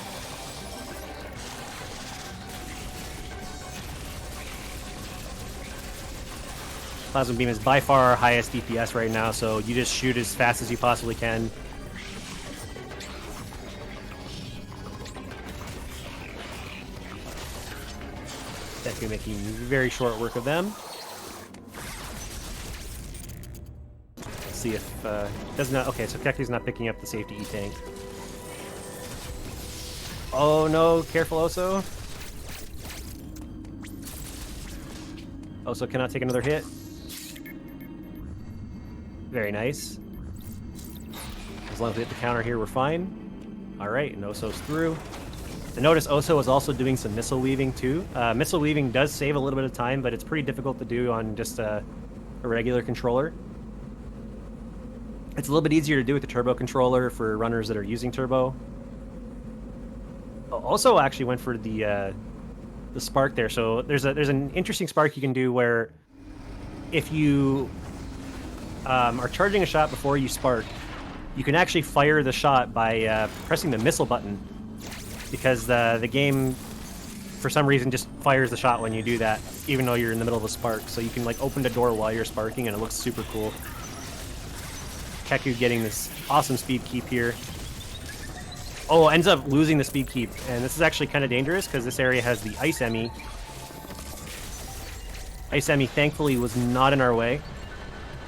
Plasma Beam is by far our highest DPS right now, so you just shoot as fast as you possibly can. Definitely making very short work of them. Let's see if does not. Okay, so Keku's not picking up the safety E tank. Oh no! Careful, Oso. Oso cannot take another hit. Very nice. As long as we hit the counter here, we're fine. Alright, and Oso's through. And notice Oso is also doing some missile weaving too. Missile weaving does save a little bit of time, but it's pretty difficult to do on just a regular controller. It's a little bit easier to do with the turbo controller for runners that are using turbo. Also actually went for the spark there. So there's an interesting spark you can do where if you are charging a shot before you spark, you can actually fire the shot by pressing the missile button, because the game for some reason just fires the shot when you do that, even though you're in the middle of a spark. So you can like open the door while you're sparking, and it looks super cool. Keku getting this awesome speed keep here. Oh, ends up losing the speed keep, and this is actually kind of dangerous because this area has the Ice Emmy. Ice Emmy thankfully was not in our way.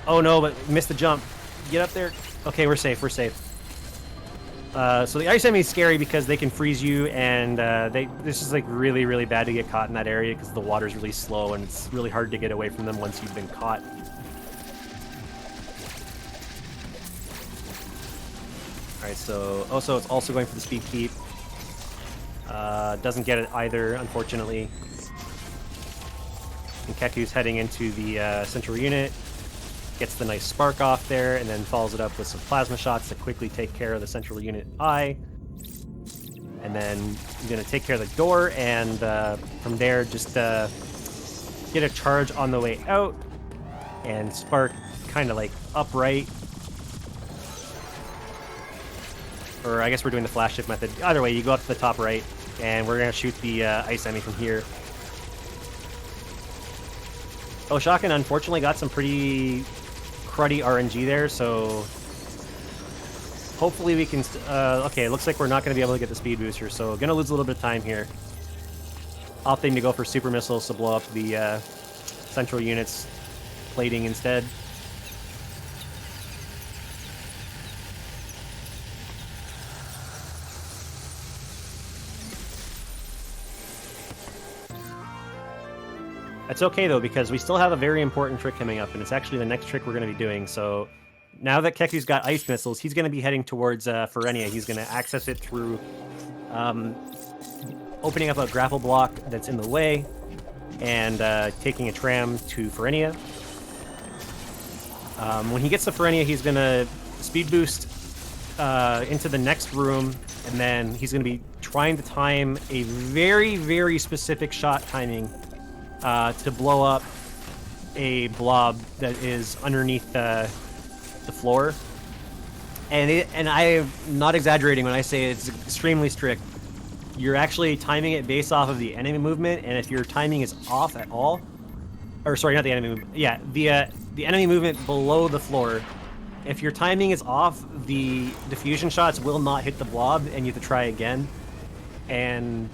Oh no, but missed the jump. Get up there. Okay, we're safe, we're safe. So the Ice Emmy is scary because they can freeze you, and this is like really, really bad to get caught in that area because the water's really slow and it's really hard to get away from them once you've been caught. Alright, so Oso is also going for the speed keep. Doesn't get it either, unfortunately. And Keku's heading into the central unit. Gets the nice spark off there, and then follows it up with some plasma shots to quickly take care of the central unit eye. And then I'm going to take care of the door, and from there just get a charge on the way out, and spark kind of like upright. Or I guess we're doing the flash shift method. Either way, you go up to the top right, and we're going to shoot the Ice Emmy from here. Ososhawkin unfortunately got some pretty cruddy RNG there, so hopefully we can... okay, it looks like we're not going to be able to get the speed booster, so going to lose a little bit of time here. Opting to go for super missiles to blow up the central unit's plating instead. It's okay though, because we still have a very important trick coming up, and it's actually the next trick we're going to be doing. So now that Keku's got ice missiles, he's going to be heading towards Ferenia. He's going to access it through opening up a grapple block that's in the way and taking a tram to Ferenia. When he gets to Ferenia, he's going to speed boost into the next room, and then he's going to be trying to time a very, very specific shot timing to blow up a blob that is underneath the floor. And I am not exaggerating when I say it's extremely strict. You're actually timing it based off of the enemy movement, and if your timing is off at all, or sorry, not the enemy movement, yeah, the enemy movement below the floor, if your timing is off, the diffusion shots will not hit the blob, and you have to try again. And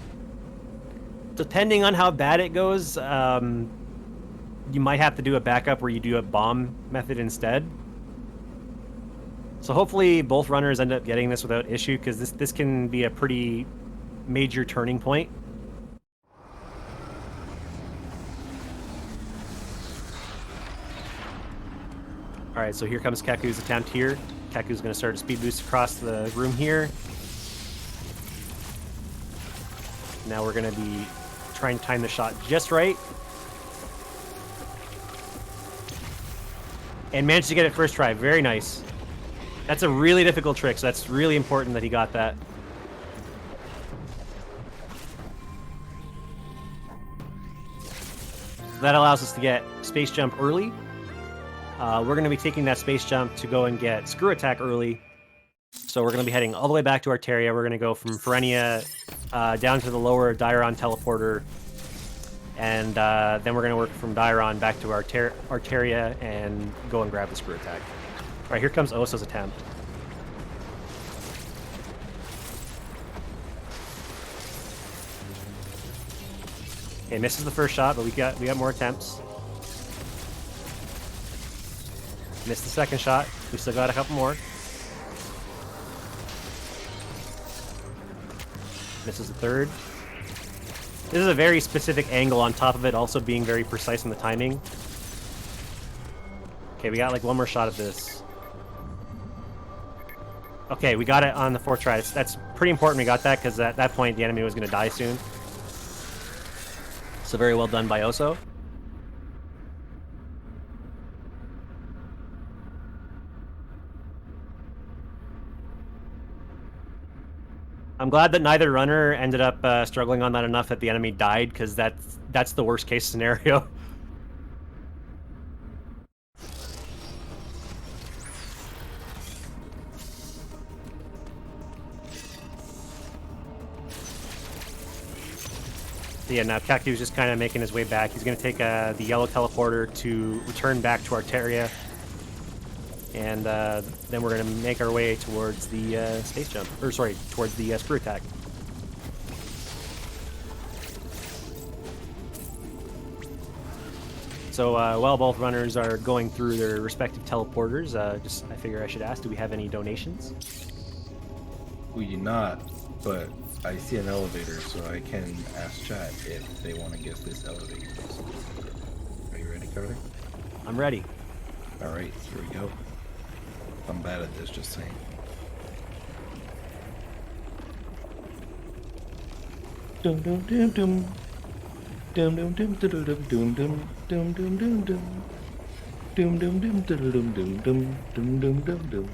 depending on how bad it goes, you might have to do a backup where you do a bomb method instead. So hopefully both runners end up getting this without issue, because this can be a pretty major turning point. Alright, so here comes Keku's attempt here. Keku's going to start a speed boost across the room here. Now we're going to be try and time the shot just right. And managed to get it first try. Very nice. That's a really difficult trick, so that's really important that he got that. That allows us to get space jump early. We're going to be taking that space jump to go and get screw attack early. So we're going to be heading all the way back to Arteria. We're going to go from Ferenia down to the lower Dairon teleporter. And then we're going to work from Dairon back to Arteria and go and grab the screw attack. All right, here comes Oso's attempt. Okay, misses the first shot, but we got more attempts. Missed the second shot. We still got a couple more. Misses the third. This is a very specific angle on top of it, also being very precise in the timing. Okay, we got like one more shot at this. Okay, we got it on the fourth try. That's pretty important we got that, because at that point the enemy was going to die soon. So very well done by Oso. I'm glad that neither runner ended up struggling on that enough that the enemy died, because that's the worst case scenario. So yeah, now Kaku's just kind of making his way back. He's going to take the yellow teleporter to return back to Arteria. And then we're going to make our way towards the space jump. Or, sorry, towards the screw attack. So while both runners are going through their respective teleporters, I figure I should ask, do we have any donations? We do not, but I see an elevator, so I can ask chat if they want to guess this elevator. Are you ready, Carter? I'm ready. Alright, here we go. I'm bad at this, just saying. Dum dum dum dum. Dum dum dum dum dum dum dum dum dum dum dum. Dum dum dum dum dum dum dum dum dum dum.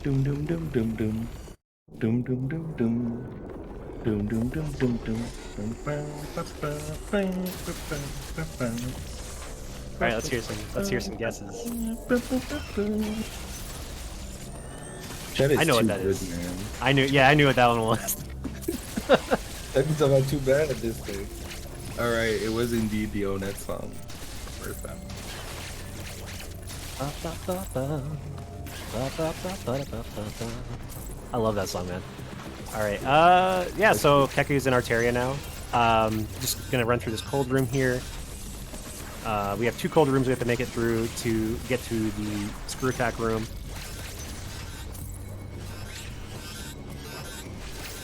Dum dum dum dum dum. Dum dum dum dum. Dum dum dum dum dum. All right, let's hear some guesses. I know what that is. Man. I knew what that one was. That means I'm not too bad at this thing. Alright, it was indeed the Onet song. Where's that? I love that song, man. Alright, yeah, so Keku's in Arteria now. Just gonna run through this cold room here. We have two cold rooms we have to make it through to get to the screw attack room.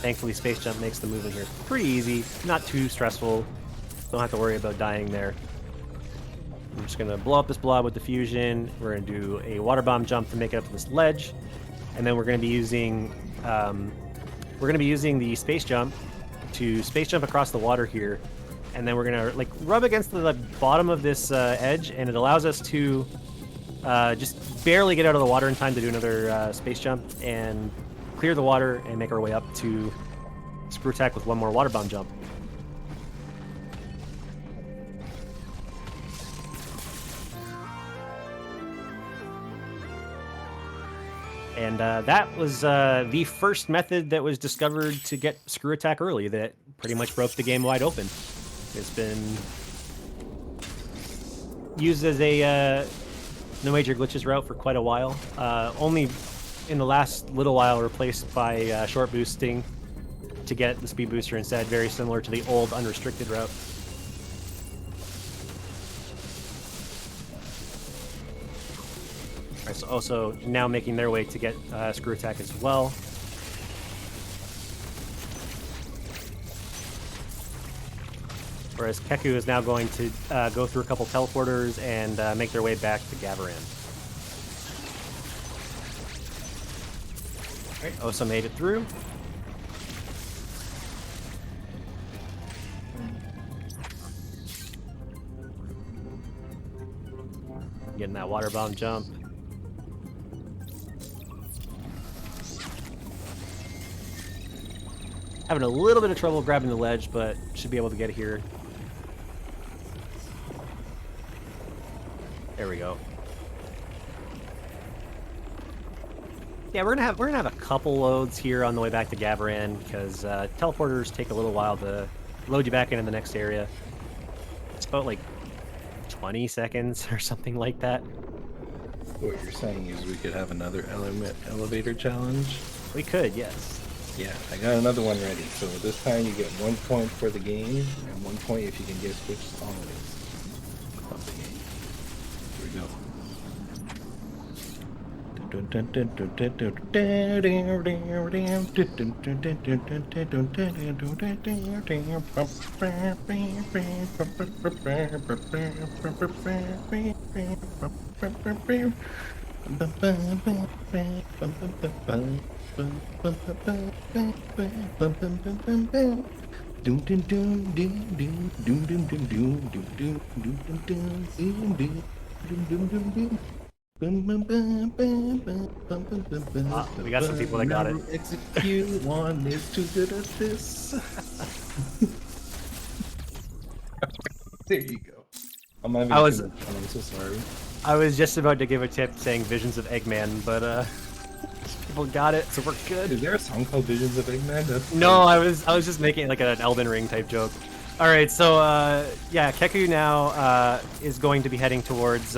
Thankfully, space jump makes the move in here pretty easy, not too stressful. Don't have to worry about dying there. I'm just gonna blow up this blob with the fusion. We're gonna do a water bomb jump to make it up to this ledge, and then we're gonna be using the space jump to space jump across the water here, and then we're gonna like rub against the bottom of this edge, and it allows us to just barely get out of the water in time to do another space jump and clear the water and make our way up to screw attack with one more water bomb jump. And that was the first method that was discovered to get screw attack early that pretty much broke the game wide open. It's been used as a no major glitches route for quite a while. Only in the last little while replaced by short boosting to get the speed booster instead, very similar to the old unrestricted route. Alright, so also now making their way to get screw attack as well. Whereas Keku is now going to go through a couple teleporters and make their way back to Gavaran. Alright, Oso made it through. Getting that water bomb jump. Having a little bit of trouble grabbing the ledge, but should be able to get it here. There we go. Yeah, we're gonna have a couple loads here on the way back to Gavaran because teleporters take a little while to load you back into the next area. It's about like 20 seconds or something like that. What you're saying is we could have another elevator challenge? We could, yes. Yeah, I got another one ready. So this time you get 1 point for the game and 1 point if you can guess which song it is of the game. Here we go. We got some people that got it. Execute one is too good at this. There you go. I'm having I was- too much fun, I'm so sorry. I was just about to give a tip saying Visions of Eggman, but people got it, so we're good. Is there a song called Visions of Eggman? That's No, I was just making like an Elden Ring type joke. All right, so yeah, Keku now is going to be heading towards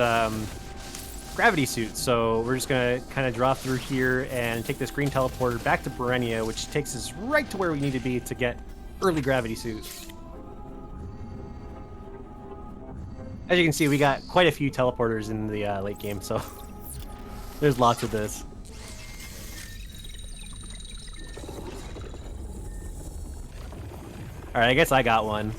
Gravity Suit. So we're just gonna kind of draw through here and take this green teleporter back to Berenia, which takes us right to where we need to be to get early Gravity Suit. As you can see, we got quite a few teleporters in the late game, so there's lots of this. All right, I guess I got one.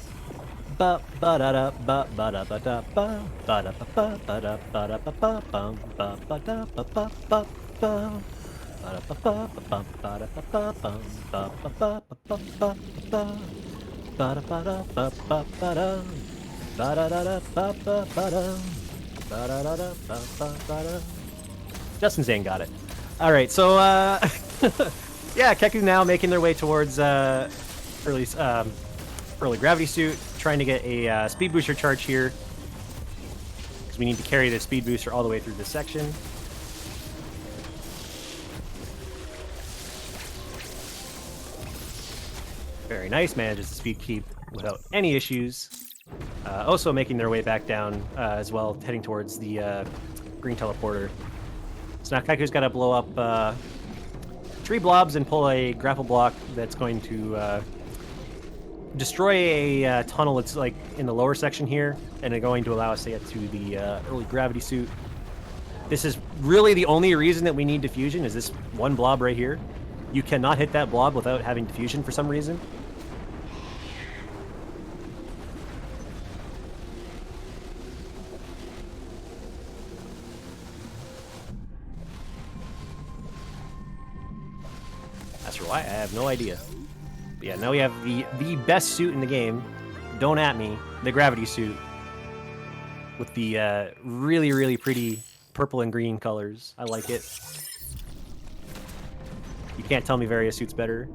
Justin Zane got it. All right, so yeah, Keku now making their way towards early Gravity Suit, trying to get a speed booster charge here because we need to carry the speed booster all the way through this section. Very nice, manages to speed keep without any issues. Also making their way back down as well, heading towards the green teleporter. So now Kaiku's got to blow up 3 blobs and pull a grapple block that's going to destroy a tunnel that's like in the lower section here, and it's going to allow us to get to the early Gravity Suit. This is really the only reason that we need diffusion, is this one blob right here. You cannot hit that blob without having diffusion for some reason. That's why I have no idea. But yeah, now we have the best suit in the game. Don't at me. The Gravity Suit. With the really, really pretty purple and green colors. I like it. You can't tell me various suits better.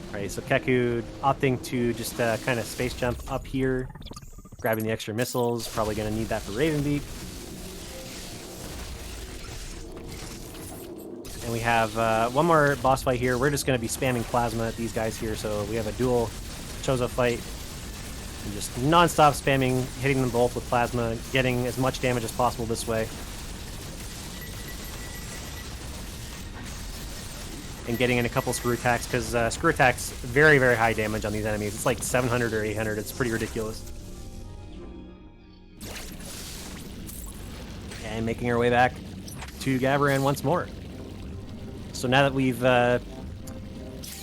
Alright, so Keku opting to just kind of space jump up here. Grabbing the extra missiles. Probably going to need that for Ravenbeak. And we have one more boss fight here. We're just going to be spamming plasma at these guys here, so we have a dual Chozo fight. And just non-stop spamming, hitting them both with plasma, getting as much damage as possible this way. And getting in a couple screw attacks, because screw attacks, very, very high damage on these enemies. It's like 700 or 800. It's pretty ridiculous. And making our way back to Gavaran once more. So now that we've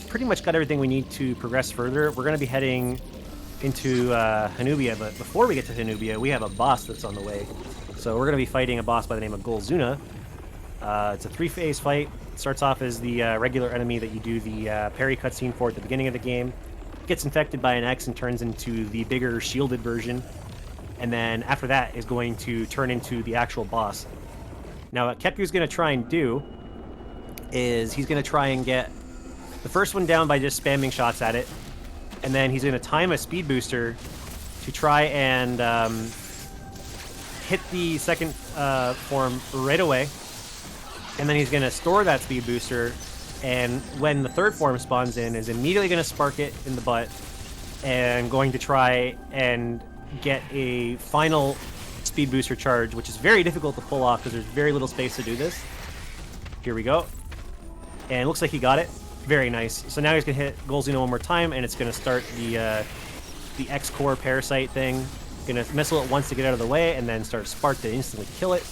pretty much got everything we need to progress further, we're going to be heading into Hanubia. But before we get to Hanubia, we have a boss that's on the way. So we're going to be fighting a boss by the name of Golzuna. It's a 3-phase fight. It starts off as the regular enemy that you do the parry cutscene for at the beginning of the game. Gets infected by an X and turns into the bigger shielded version. and then after that is going to turn into the actual boss. Now what Keku's going to try and do is he's going to try and get the first one down by just spamming shots at it, and then he's going to time a speed booster to try and hit the second form right away, and then he's going to store that speed booster, and when the third form spawns in, is immediately going to spark it in the butt, and going to try and get a final speed booster charge, which is very difficult to pull off because there's very little space to do this. Here we go. And it looks like he got it. Very nice. So now he's going to hit Golzuna one more time, and it's going to start the X-Core Parasite thing. Going to missile it once to get out of the way, and then start Spark to instantly kill it.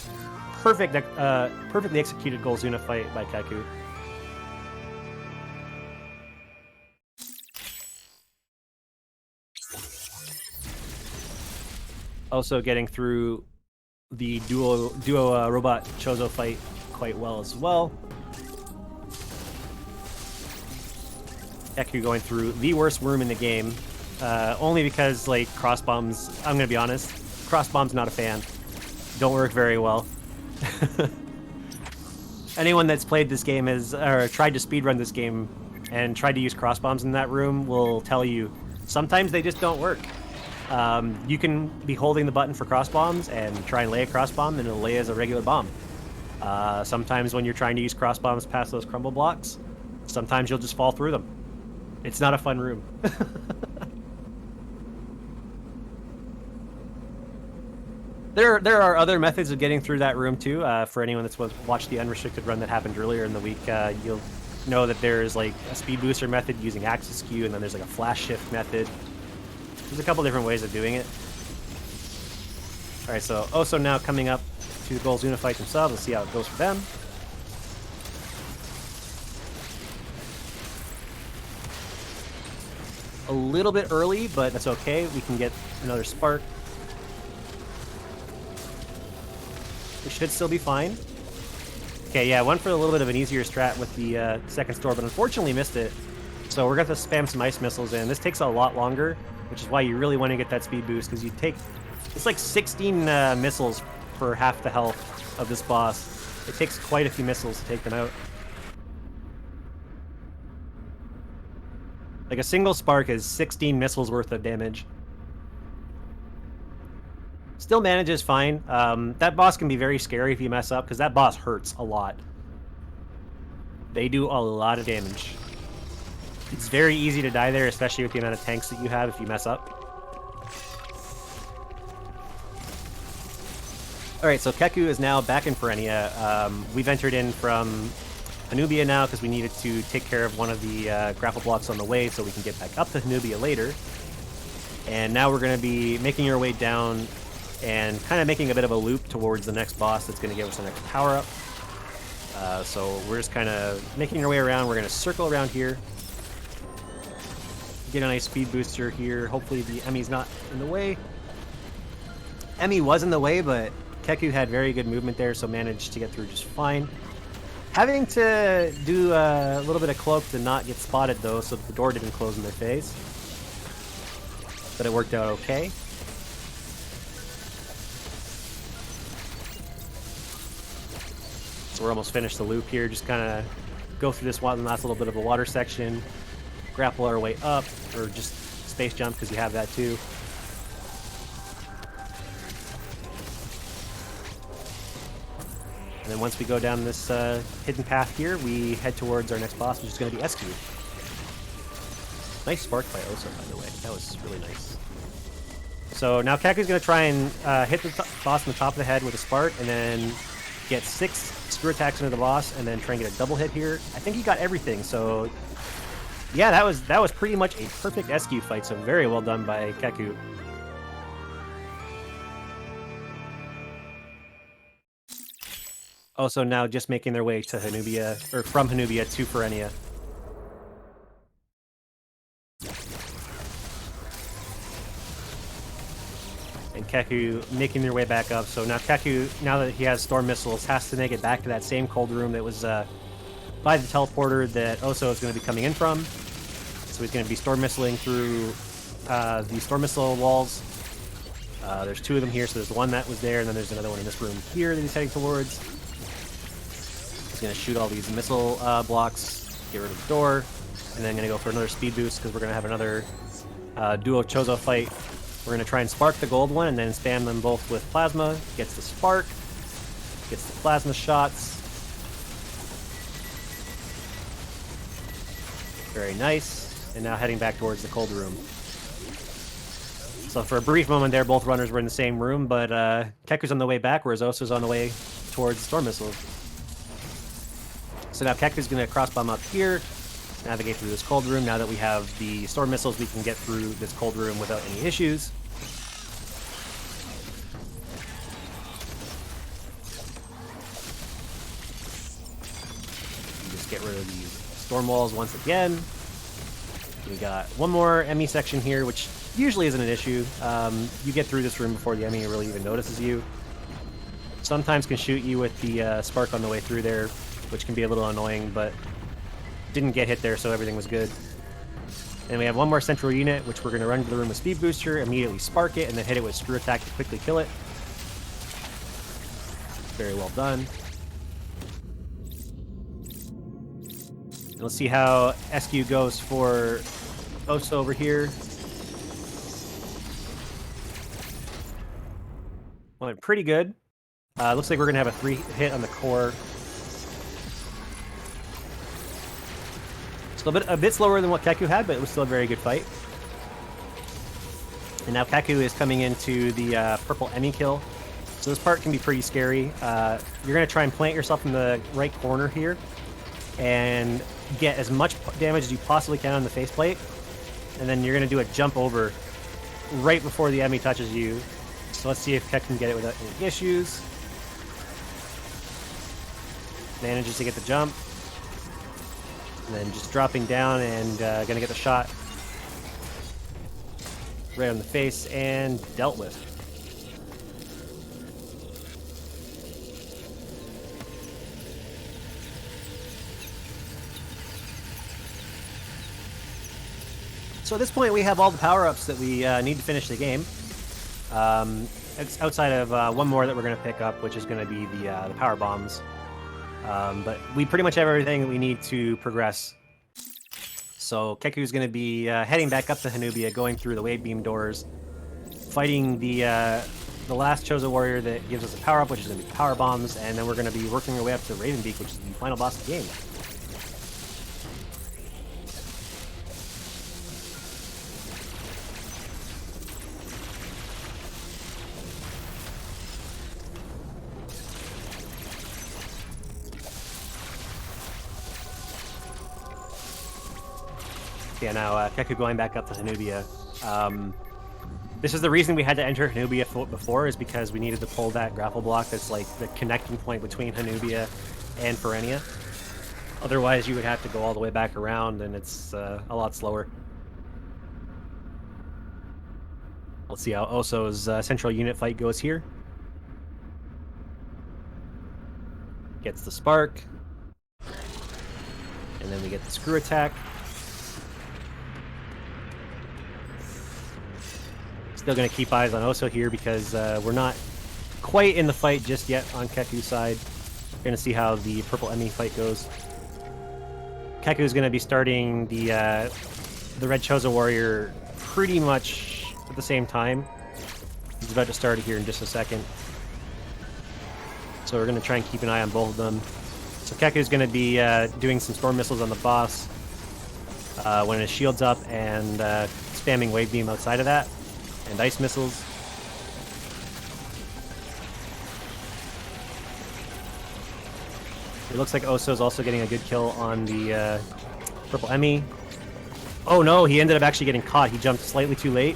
Perfectly executed Golzuna fight by Keku. Also getting through the duo robot Chozo fight quite well as well. Keku going through the worst room in the game, only because like cross bombs. I'm gonna be honest, cross bombs not a fan. Don't work very well. Anyone that's played this game or tried to speedrun this game and tried to use cross bombs in that room will tell you sometimes they just don't work. You can be holding the button for cross bombs and try and lay a cross bomb, and it'll lay as a regular bomb. Sometimes when you're trying to use cross bombs past those crumble blocks, sometimes you'll just fall through them. It's not a fun room. There are other methods of getting through that room too. For anyone that's watched the unrestricted run that happened earlier in the week, you'll know that there's like a speed booster method using axis skew, and then there's like a flash shift method. There's a couple different ways of doing it. Alright, so Oso now coming up to the Golzuna fight themselves. Let's see how it goes for them. A little bit early, but that's okay. We can get another spark. We should still be fine. Okay, yeah, went for a little bit of an easier strat with the second store, but unfortunately missed it. So we're going to have to spam some ice missiles in. This takes a lot longer, which is why you really want to get that speed boost, because you take... It's like 16 missiles for half the health of this boss. It takes quite a few missiles to take them out. Like a single spark is 16 missiles worth of damage. Still manages fine. That boss can be very scary if you mess up, because that boss hurts a lot. They do a lot of damage. It's very easy to die there, especially with the amount of tanks that you have if you mess up. Alright, so Keku is now back in Perenia. We've entered in from Hanubia now because we needed to take care of one of the grapple blocks on the way so we can get back up to Hanubia later. And now we're going to be making our way down and kind of making a bit of a loop towards the next boss that's going to give us the next power-up. So we're just kind of making our way around. We're going to circle around here. Get a nice speed booster here. Hopefully the Emmy's not in the way. Emmy was in the way, but Keku had very good movement there, so managed to get through just fine. Having to do a little bit of cloak to not get spotted, though, so the door didn't close in their face. But it worked out okay. So we're almost finished the loop here. Just kind of go through this one last little bit of a water section. Grapple our way up, or just space jump, because you have that too. And then once we go down this hidden path here, we head towards our next boss, which is going to be SQ. Nice spark by Oso, by the way. That was really nice. So now Keku's going to try and hit the boss on the top of the head with a spark, and then get 6 screw attacks into the boss, and then try and get a double hit here. I think he got everything, so yeah, that was pretty much a perfect SQ fight, so very well done by Keku. Also now just making their way to Hanubia, or from Hanubia to Perenia. And Keku making their way back up. So now Keku, now that he has storm missiles, has to make it back to that same cold room that was by the teleporter that Oso is going to be coming in from. So he's going to be storm missiling through the storm missile walls. There's 2 of them here, so there's the one that was there, and then there's another one in this room here that he's heading towards. He's going to shoot all these missile blocks, get rid of the door, and then going to go for another speed boost because we're going to have another duo Chozo fight. We're going to try and spark the gold one and then spam them both with plasma. Gets the spark, gets the plasma shots. Very nice. And now heading back towards the cold room. So for a brief moment there, both runners were in the same room, but Keku's on the way back, whereas Oso's on the way towards the storm missiles. So now Keku's going to cross-bomb up here, navigate through this cold room. Now that we have the storm missiles, we can get through this cold room without any issues. Just get rid of these storm walls once again. We got one more ME section here, which usually isn't an issue. You get through this room before the ME really even notices you. Sometimes can shoot you with the spark on the way through there, which can be a little annoying, but didn't get hit there, so everything was good. And we have one more central unit, which we're going to run to the room with Speed Booster, immediately spark it, and then hit it with Screw Attack to quickly kill it. Very well done. And let's see how SQ goes for Oso over here. Went pretty good. Looks like we're going to have a 3 hit on the core. Still a bit slower than what Keku had, but it was still a very good fight. And now Keku is coming into the purple Emmy kill. So this part can be pretty scary. You're going to try and plant yourself in the right corner here and get as much damage as you possibly can on the faceplate. And then you're going to do a jump over right before the Emmy touches you. So let's see if Keku can get it without any issues. Manages to get the jump. And then just dropping down and gonna get the shot right on the face and dealt with. So at this point we have all the power-ups that we need to finish the game. It's outside of one more that we're gonna pick up, which is gonna be the power bombs. But we pretty much have everything that we need to progress. So Keku's going to be heading back up to Hanubia, going through the wave beam doors, fighting the last Chozo warrior that gives us a power up, which is going to be power bombs, and then we're going to be working our way up to Ravenbeak, which is the final boss of the game. Yeah, now Keku going back up to Hanubia. This is the reason we had to enter Hanubia before, is because we needed to pull that grapple block that's like the connecting point between Hanubia and Ferenia. Otherwise, you would have to go all the way back around, and it's a lot slower. Let's see how Oso's central unit fight goes here. Gets the spark. And then we get the screw attack. Still going to keep eyes on Oso here because we're not quite in the fight just yet on Keku's side. We're going to see how the purple Emmy fight goes. Keku is going to be starting the red Chozo warrior pretty much at the same time. He's about to start it here in just a second. So we're going to try and keep an eye on both of them. So Keku is going to be doing some storm missiles on the boss when his shield's up, and spamming wave beam outside of that. And ice missiles. It looks like Oso's also getting a good kill on the purple Emmy. Oh no, he ended up actually getting caught. He jumped slightly too late.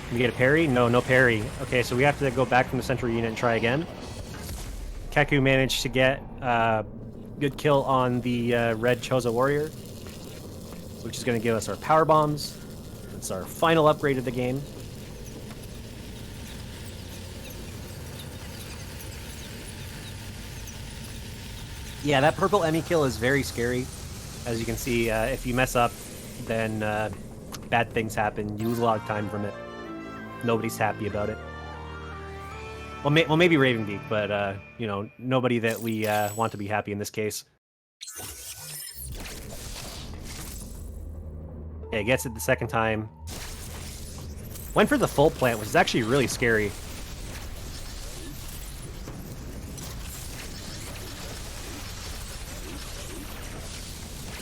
Did we get a parry? No, no parry. Okay, so we have to go back from the central unit and try again. Keku managed to get a good kill on the red Chozo warrior, which is going to give us our power bombs. It's our final upgrade of the game. Yeah, that purple Emmy kill is very scary. As you can see, if you mess up, then bad things happen. You lose a lot of time from it. Nobody's happy about it. Well, maybe Ravenbeak, but you know, nobody that we want to be happy in this case. Okay, gets it the second time. Went for the full plant, which is actually really scary.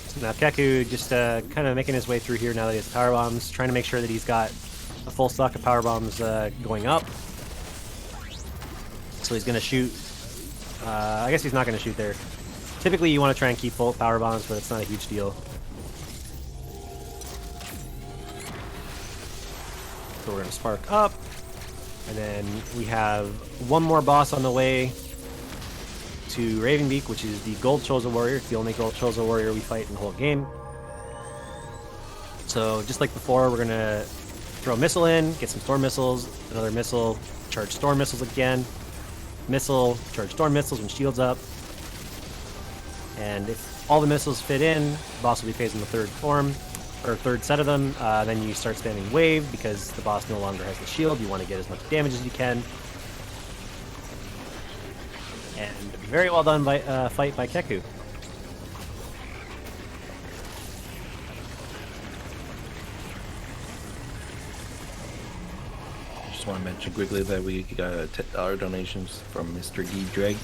So now Keku just kind of making his way through here now that he has power bombs, trying to make sure that he's got a full stock of power bombs going up. So he's gonna shoot. I guess he's not gonna shoot there. Typically, you want to try and keep full power bombs, but it's not a huge deal. So we're gonna spark up, and then we have one more boss on the way to Ravenbeak, which is the Gold Chosen Warrior. It's the only Gold Chosen Warrior we fight in the whole game. So just like before, we're gonna throw a missile in, get some storm missiles, another missile, charge storm missiles again, missile, charge storm missiles when shields up, and if all the missiles fit in, the boss will be phased in the third form. Or third set of them, then you start spamming wave because the boss no longer has the shield. You want to get as much damage as you can. And very well done by fight by Keku. I just want to mention quickly that we got $10 donations from Mr. G Dreg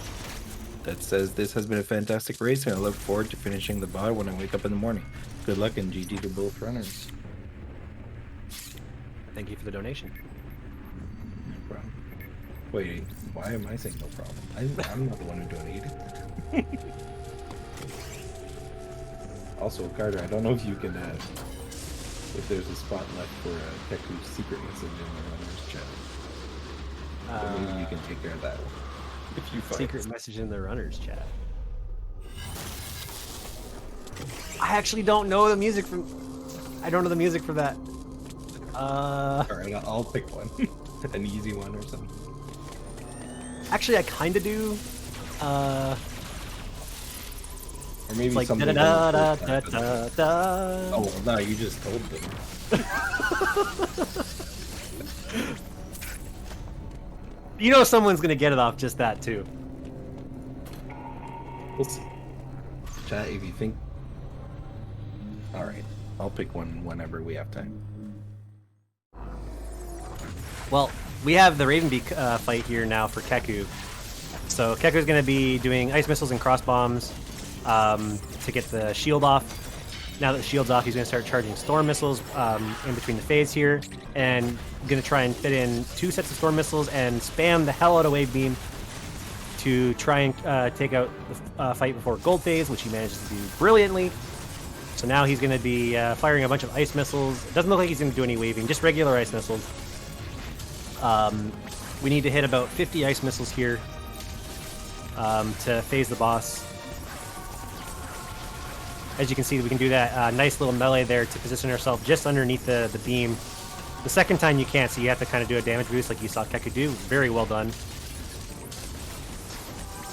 that says this has been a fantastic race and I look forward to finishing the bot when I wake up in the morning. Good luck and GG to both runners. Thank you for the donation. No problem. Wait, why am I saying no problem? I'm not the one who donated. Also, Carter, I don't know if you can, if there's a spot left for Keku's secret message in the runners chat. So maybe you can take care of that one. If you find Secret message in the runners chat. I actually don't know the music from. I don't know the music for that. Alright, I'll pick one. An easy one or something. Actually, I kind of do. Or maybe Like something. da da da da da. Oh, well, no, you just told them. You know someone's gonna get it off just that too. We'll see. Chat, if you think. Alright, I'll pick one whenever we have time. Well, we have the Ravenbeak fight here now for Keku. So Keku's going to be doing ice missiles and cross bombs to get the shield off. Now that the shield's off, he's going to start charging storm missiles in between the phase here, and going to try and fit in 2 sets of storm missiles and spam the hell out of wave beam to try and take out the fight before gold phase, which he manages to do brilliantly. So now he's going to be firing a bunch of ice missiles. It doesn't look like he's going to do any waving, just regular ice missiles. We need to hit about 50 ice missiles here to phase the boss. As you can see, we can do that nice little melee there to position ourselves just underneath the beam. The second time you can't, so you have to kind of do a damage boost like you saw Keku do. Very well done.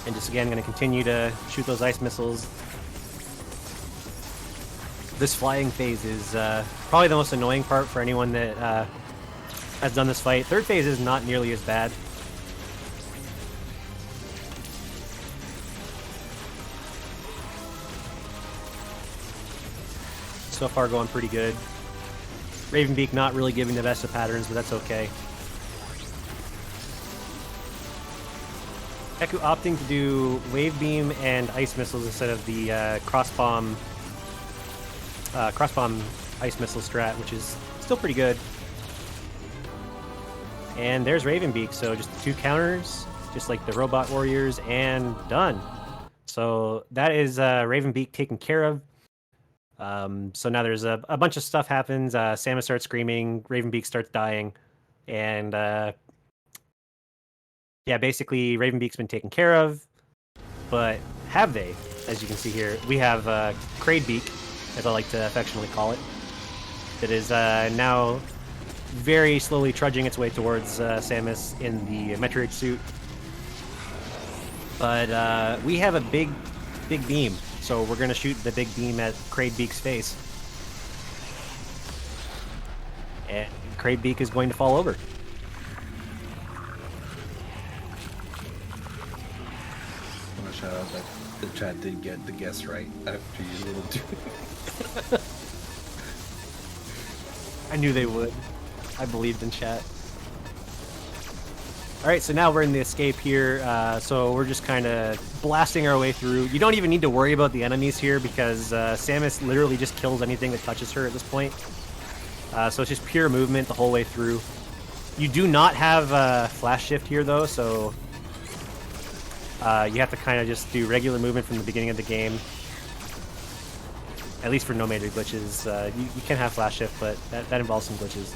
And just again, going to continue to shoot those ice missiles. This flying phase is probably the most annoying part for anyone that has done this fight. Third phase is not nearly as bad. So far going pretty good. Ravenbeak not really giving the best of patterns, but that's okay. Keku opting to do wave beam and ice missiles instead of the crossbomb ice missile strat, which is still pretty good. And there's Ravenbeak, so just 2 counters, just like the robot warriors, and done. So that is Ravenbeak taken care of. So now there's a bunch of stuff happens. Samus starts screaming, Ravenbeak starts dying, and yeah, basically Ravenbeak's been taken care of. But have they? As you can see here, we have Kraidbeak, as I like to affectionately call it, that is now very slowly trudging its way towards Samus in the Metroid suit. But we have a big beam, so we're going to shoot the big beam at Kraidbeak's face. And Kraidbeak is going to fall over. shout out that the chat did get the guess right after your little I knew they would. I believed in chat. Alright, so now we're in the escape here, so we're just kind of blasting our way through. You don't even need to worry about the enemies here because Samus literally just kills anything that touches her at this point. So it's just pure movement the whole way through. You do not have flash shift here though, so you have to kind of just do regular movement from the beginning of the game. At least for no major glitches. You can have flash shift, but that involves some glitches.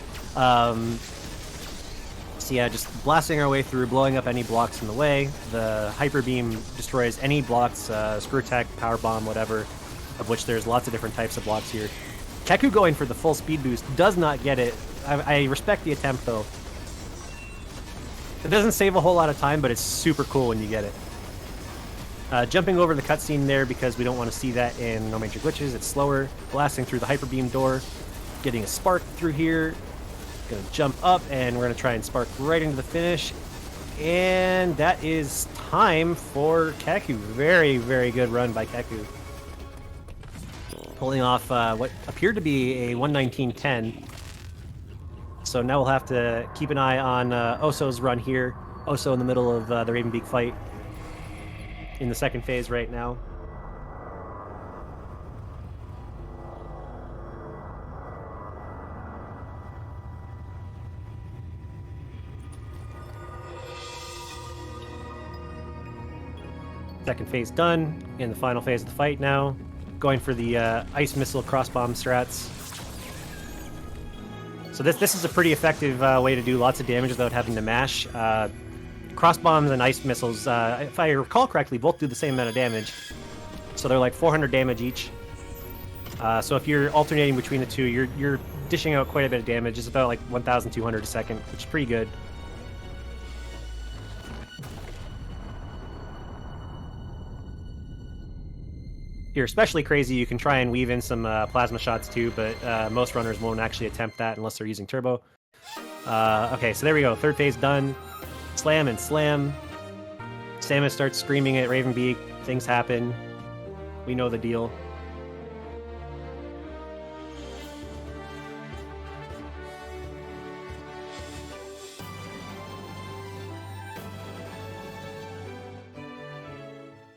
So yeah, just blasting our way through, blowing up any blocks in the way. The Hyper Beam destroys any blocks, Screw Attack, Power Bomb, whatever, of which there's lots of different types of blocks here. Keku going for the full speed boost does not get it. I respect the attempt though. It doesn't save a whole lot of time, but it's super cool when you get it. Jumping over the cutscene there because we don't want to see that in No Major Glitches. It's slower. Blasting through the Hyper Beam door. Getting a spark through here. Gonna jump up and we're gonna try and spark right into the finish. And that is time for Keku. Very, very good run by Keku. Pulling off what appeared to be a 119.10. So now we'll have to keep an eye on Oso's run here. Oso in the middle of the Ravenbeak fight. In the second phase right now. Second phase done. In the final phase of the fight now. Going for the ice missile cross bomb strats. So this is a pretty effective way to do lots of damage without having to mash. Cross bombs and ice missiles, if I recall correctly, both do the same amount of damage. So they're like 400 damage each. So if you're alternating between the two, you're dishing out quite a bit of damage. It's about like 1,200 a second, which is pretty good. If you're especially crazy, you can try and weave in some plasma shots too, but most runners won't actually attempt that unless they're using turbo. Okay, so there we go. Third phase done. Slam and slam. Samus starts screaming at Ravenbeak. Things happen. We know the deal.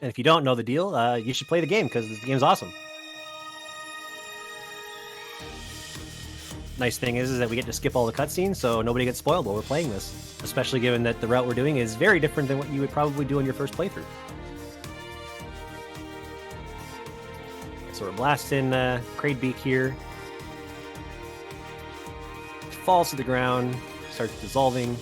And if you don't know the deal, you should play the game because the game's awesome. Nice thing is that we get to skip all the cutscenes, so nobody gets spoiled while we're playing this. Especially given that the route we're doing is very different than what you would probably do on your first playthrough. So we're blasting Cradebeak here. Falls to the ground, starts dissolving.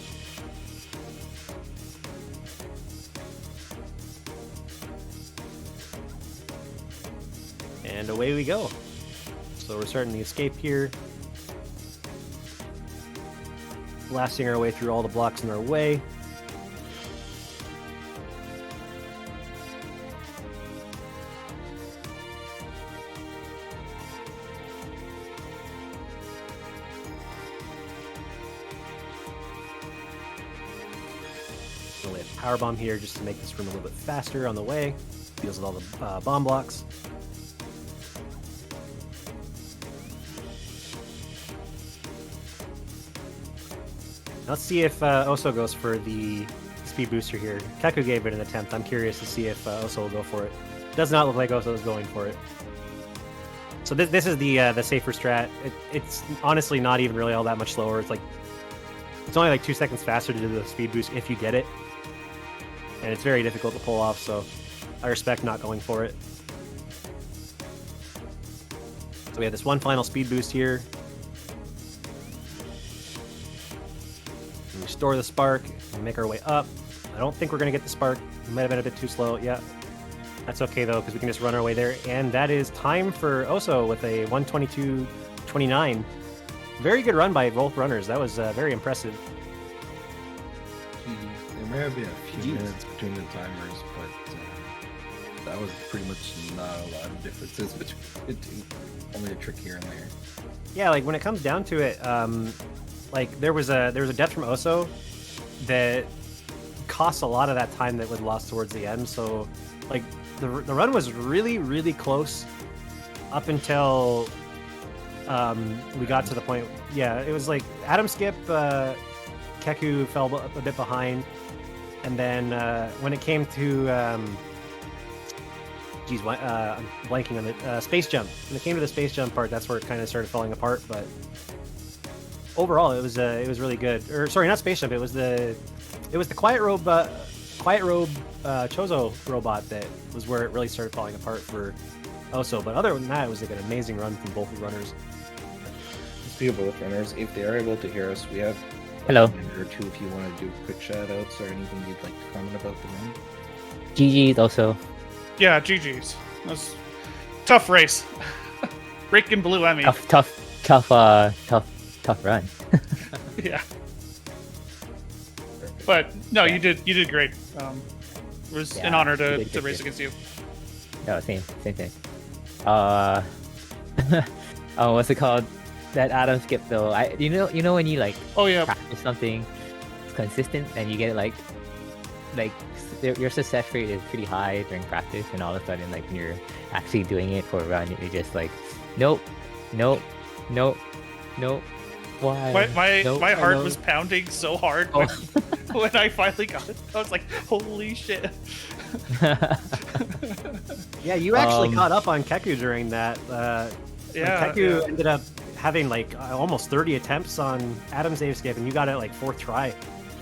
And away we go. So we're starting the escape here. Blasting our way through all the blocks in our way. We'll lay a power bomb here just to make this room a little bit faster on the way. Deals with all the bomb blocks. Let's see if Oso goes for the speed booster here. Keku gave it an attempt. I'm curious to see if Oso will go for it. Does not look like Oso is going for it. So this is the safer strat. It's honestly not even really all that much slower. It's only like 2 seconds faster to do the speed boost if you get it. And it's very difficult to pull off, so I respect not going for it. So we have this one final speed boost here. Restore the spark and make our way up. I don't think we're going to get the spark. It might have been a bit too slow. Yeah. That's okay, though, because we can just run our way there. And that is time for Oso with a 122.29. Very good run by both runners. That was very impressive. There may have been a few minutes between the timers, but that was pretty much not a lot of differences between the two. Only a trick here and there. Yeah, like when it comes down to it, like there was a death from Oso that cost a lot of that time that was lost towards the end. So like the run was really close up until we got to the point. Yeah, it was like Adam skip, Keku fell a bit behind, and then when it came to I'm blanking on it. Space jump. When it came to the space jump part, that's where it kind of started falling apart. But overall, it was really good. Or sorry, not space jump. It was the quiet robe Chozo robot that was where it really started falling apart for Oso. But other than that, it was like an amazing run from both runners. Speaking of both runners, if they are able to hear us, we have Hello. a minute or two if you want to do quick shout outs or anything you'd like to comment about the run. GG's also. Yeah, GG's. That was a tough race. Freaking Blue Emmy. Tough run. Yeah. But no, you did great. It was an honor you to did good race too. against you. No, same thing. What's it called? That Adam skip though. You know when you like Oh yeah. practice something consistent and you get like your success rate is pretty high during practice, and all of a sudden like when you're actually doing it for a run, you're just like, nope. Why? My heart Nope. was pounding so hard Oh. when I finally got it. I was like, holy shit. Yeah, you actually Um, caught up on Keku during that. Yeah. Keku yeah. ended up having like almost 30 attempts on Adam's save skip, and you got it like fourth try.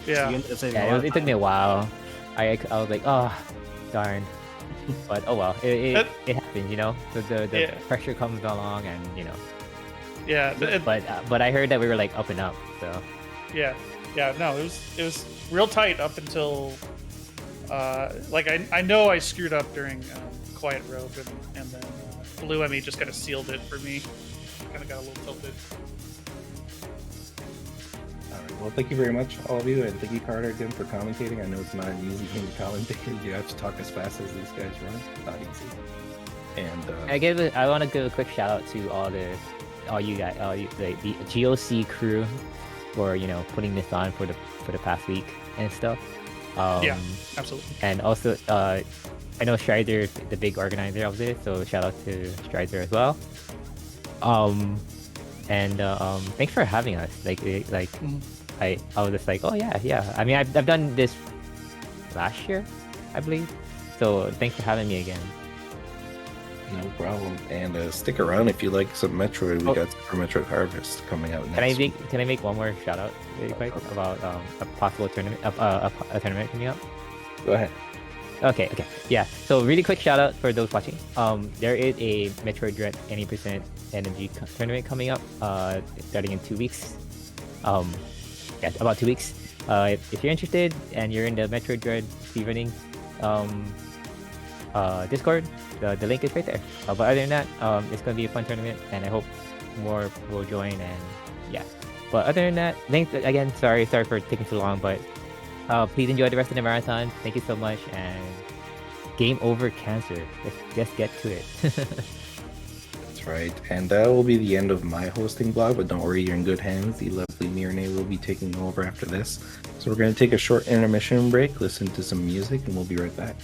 So Yeah. you ended up saving a Yeah, lot it of took me time. a while. I was like, oh, darn. But oh well, it happens, you know. The Yeah. pressure comes along, and you know. Yeah. But I heard that we were like up and up, so Yeah. No, it was real tight up until like I know I screwed up during Quiet Robe, and then Blue Emmy just kind of sealed it for me. Kind of got a little tilted. All right. Well, thank you very much, all of you, and thank you, Carter, again for commentating. I know it's not an easy thing to commentate. You have to talk as fast as these guys run. Not easy. And I want to give a quick shout out to all you guys, the GOC crew for putting this on for the past week and stuff. Yeah, absolutely. And also, I know Strider, the big organizer of this, so shout out to Strider as well. And thanks for having us. I was just like, oh yeah. I mean, I've done this last year, I believe. So thanks for having me again. no problem. And stick around if you like some Metroid. We Oh. got Super Metroid Harvest coming out next week. Can I make one more shout out really quick about a possible tournament, a tournament coming up? Go ahead. Okay. Yeah. So really quick shout out for those watching. There is a Metroid Dread 80% NMG tournament coming up. Starting in 2 weeks. Yeah, about 2 weeks. If you're interested and you're in the Metroid Dread speedrunning Discord, the link is right there. But other than that, it's gonna be a fun tournament, and I hope more will join. And yeah. But other than that, thanks again. Sorry for taking so long, but please enjoy the rest of the marathon. Thank you so much, and game over cancer. Let's get to it. That's right. And that will be the end of my hosting blog, but don't worry, you're in good hands. The lovely Mirne will be taking over after this. So we're going to take a short intermission break, listen to some music, and we'll be right back.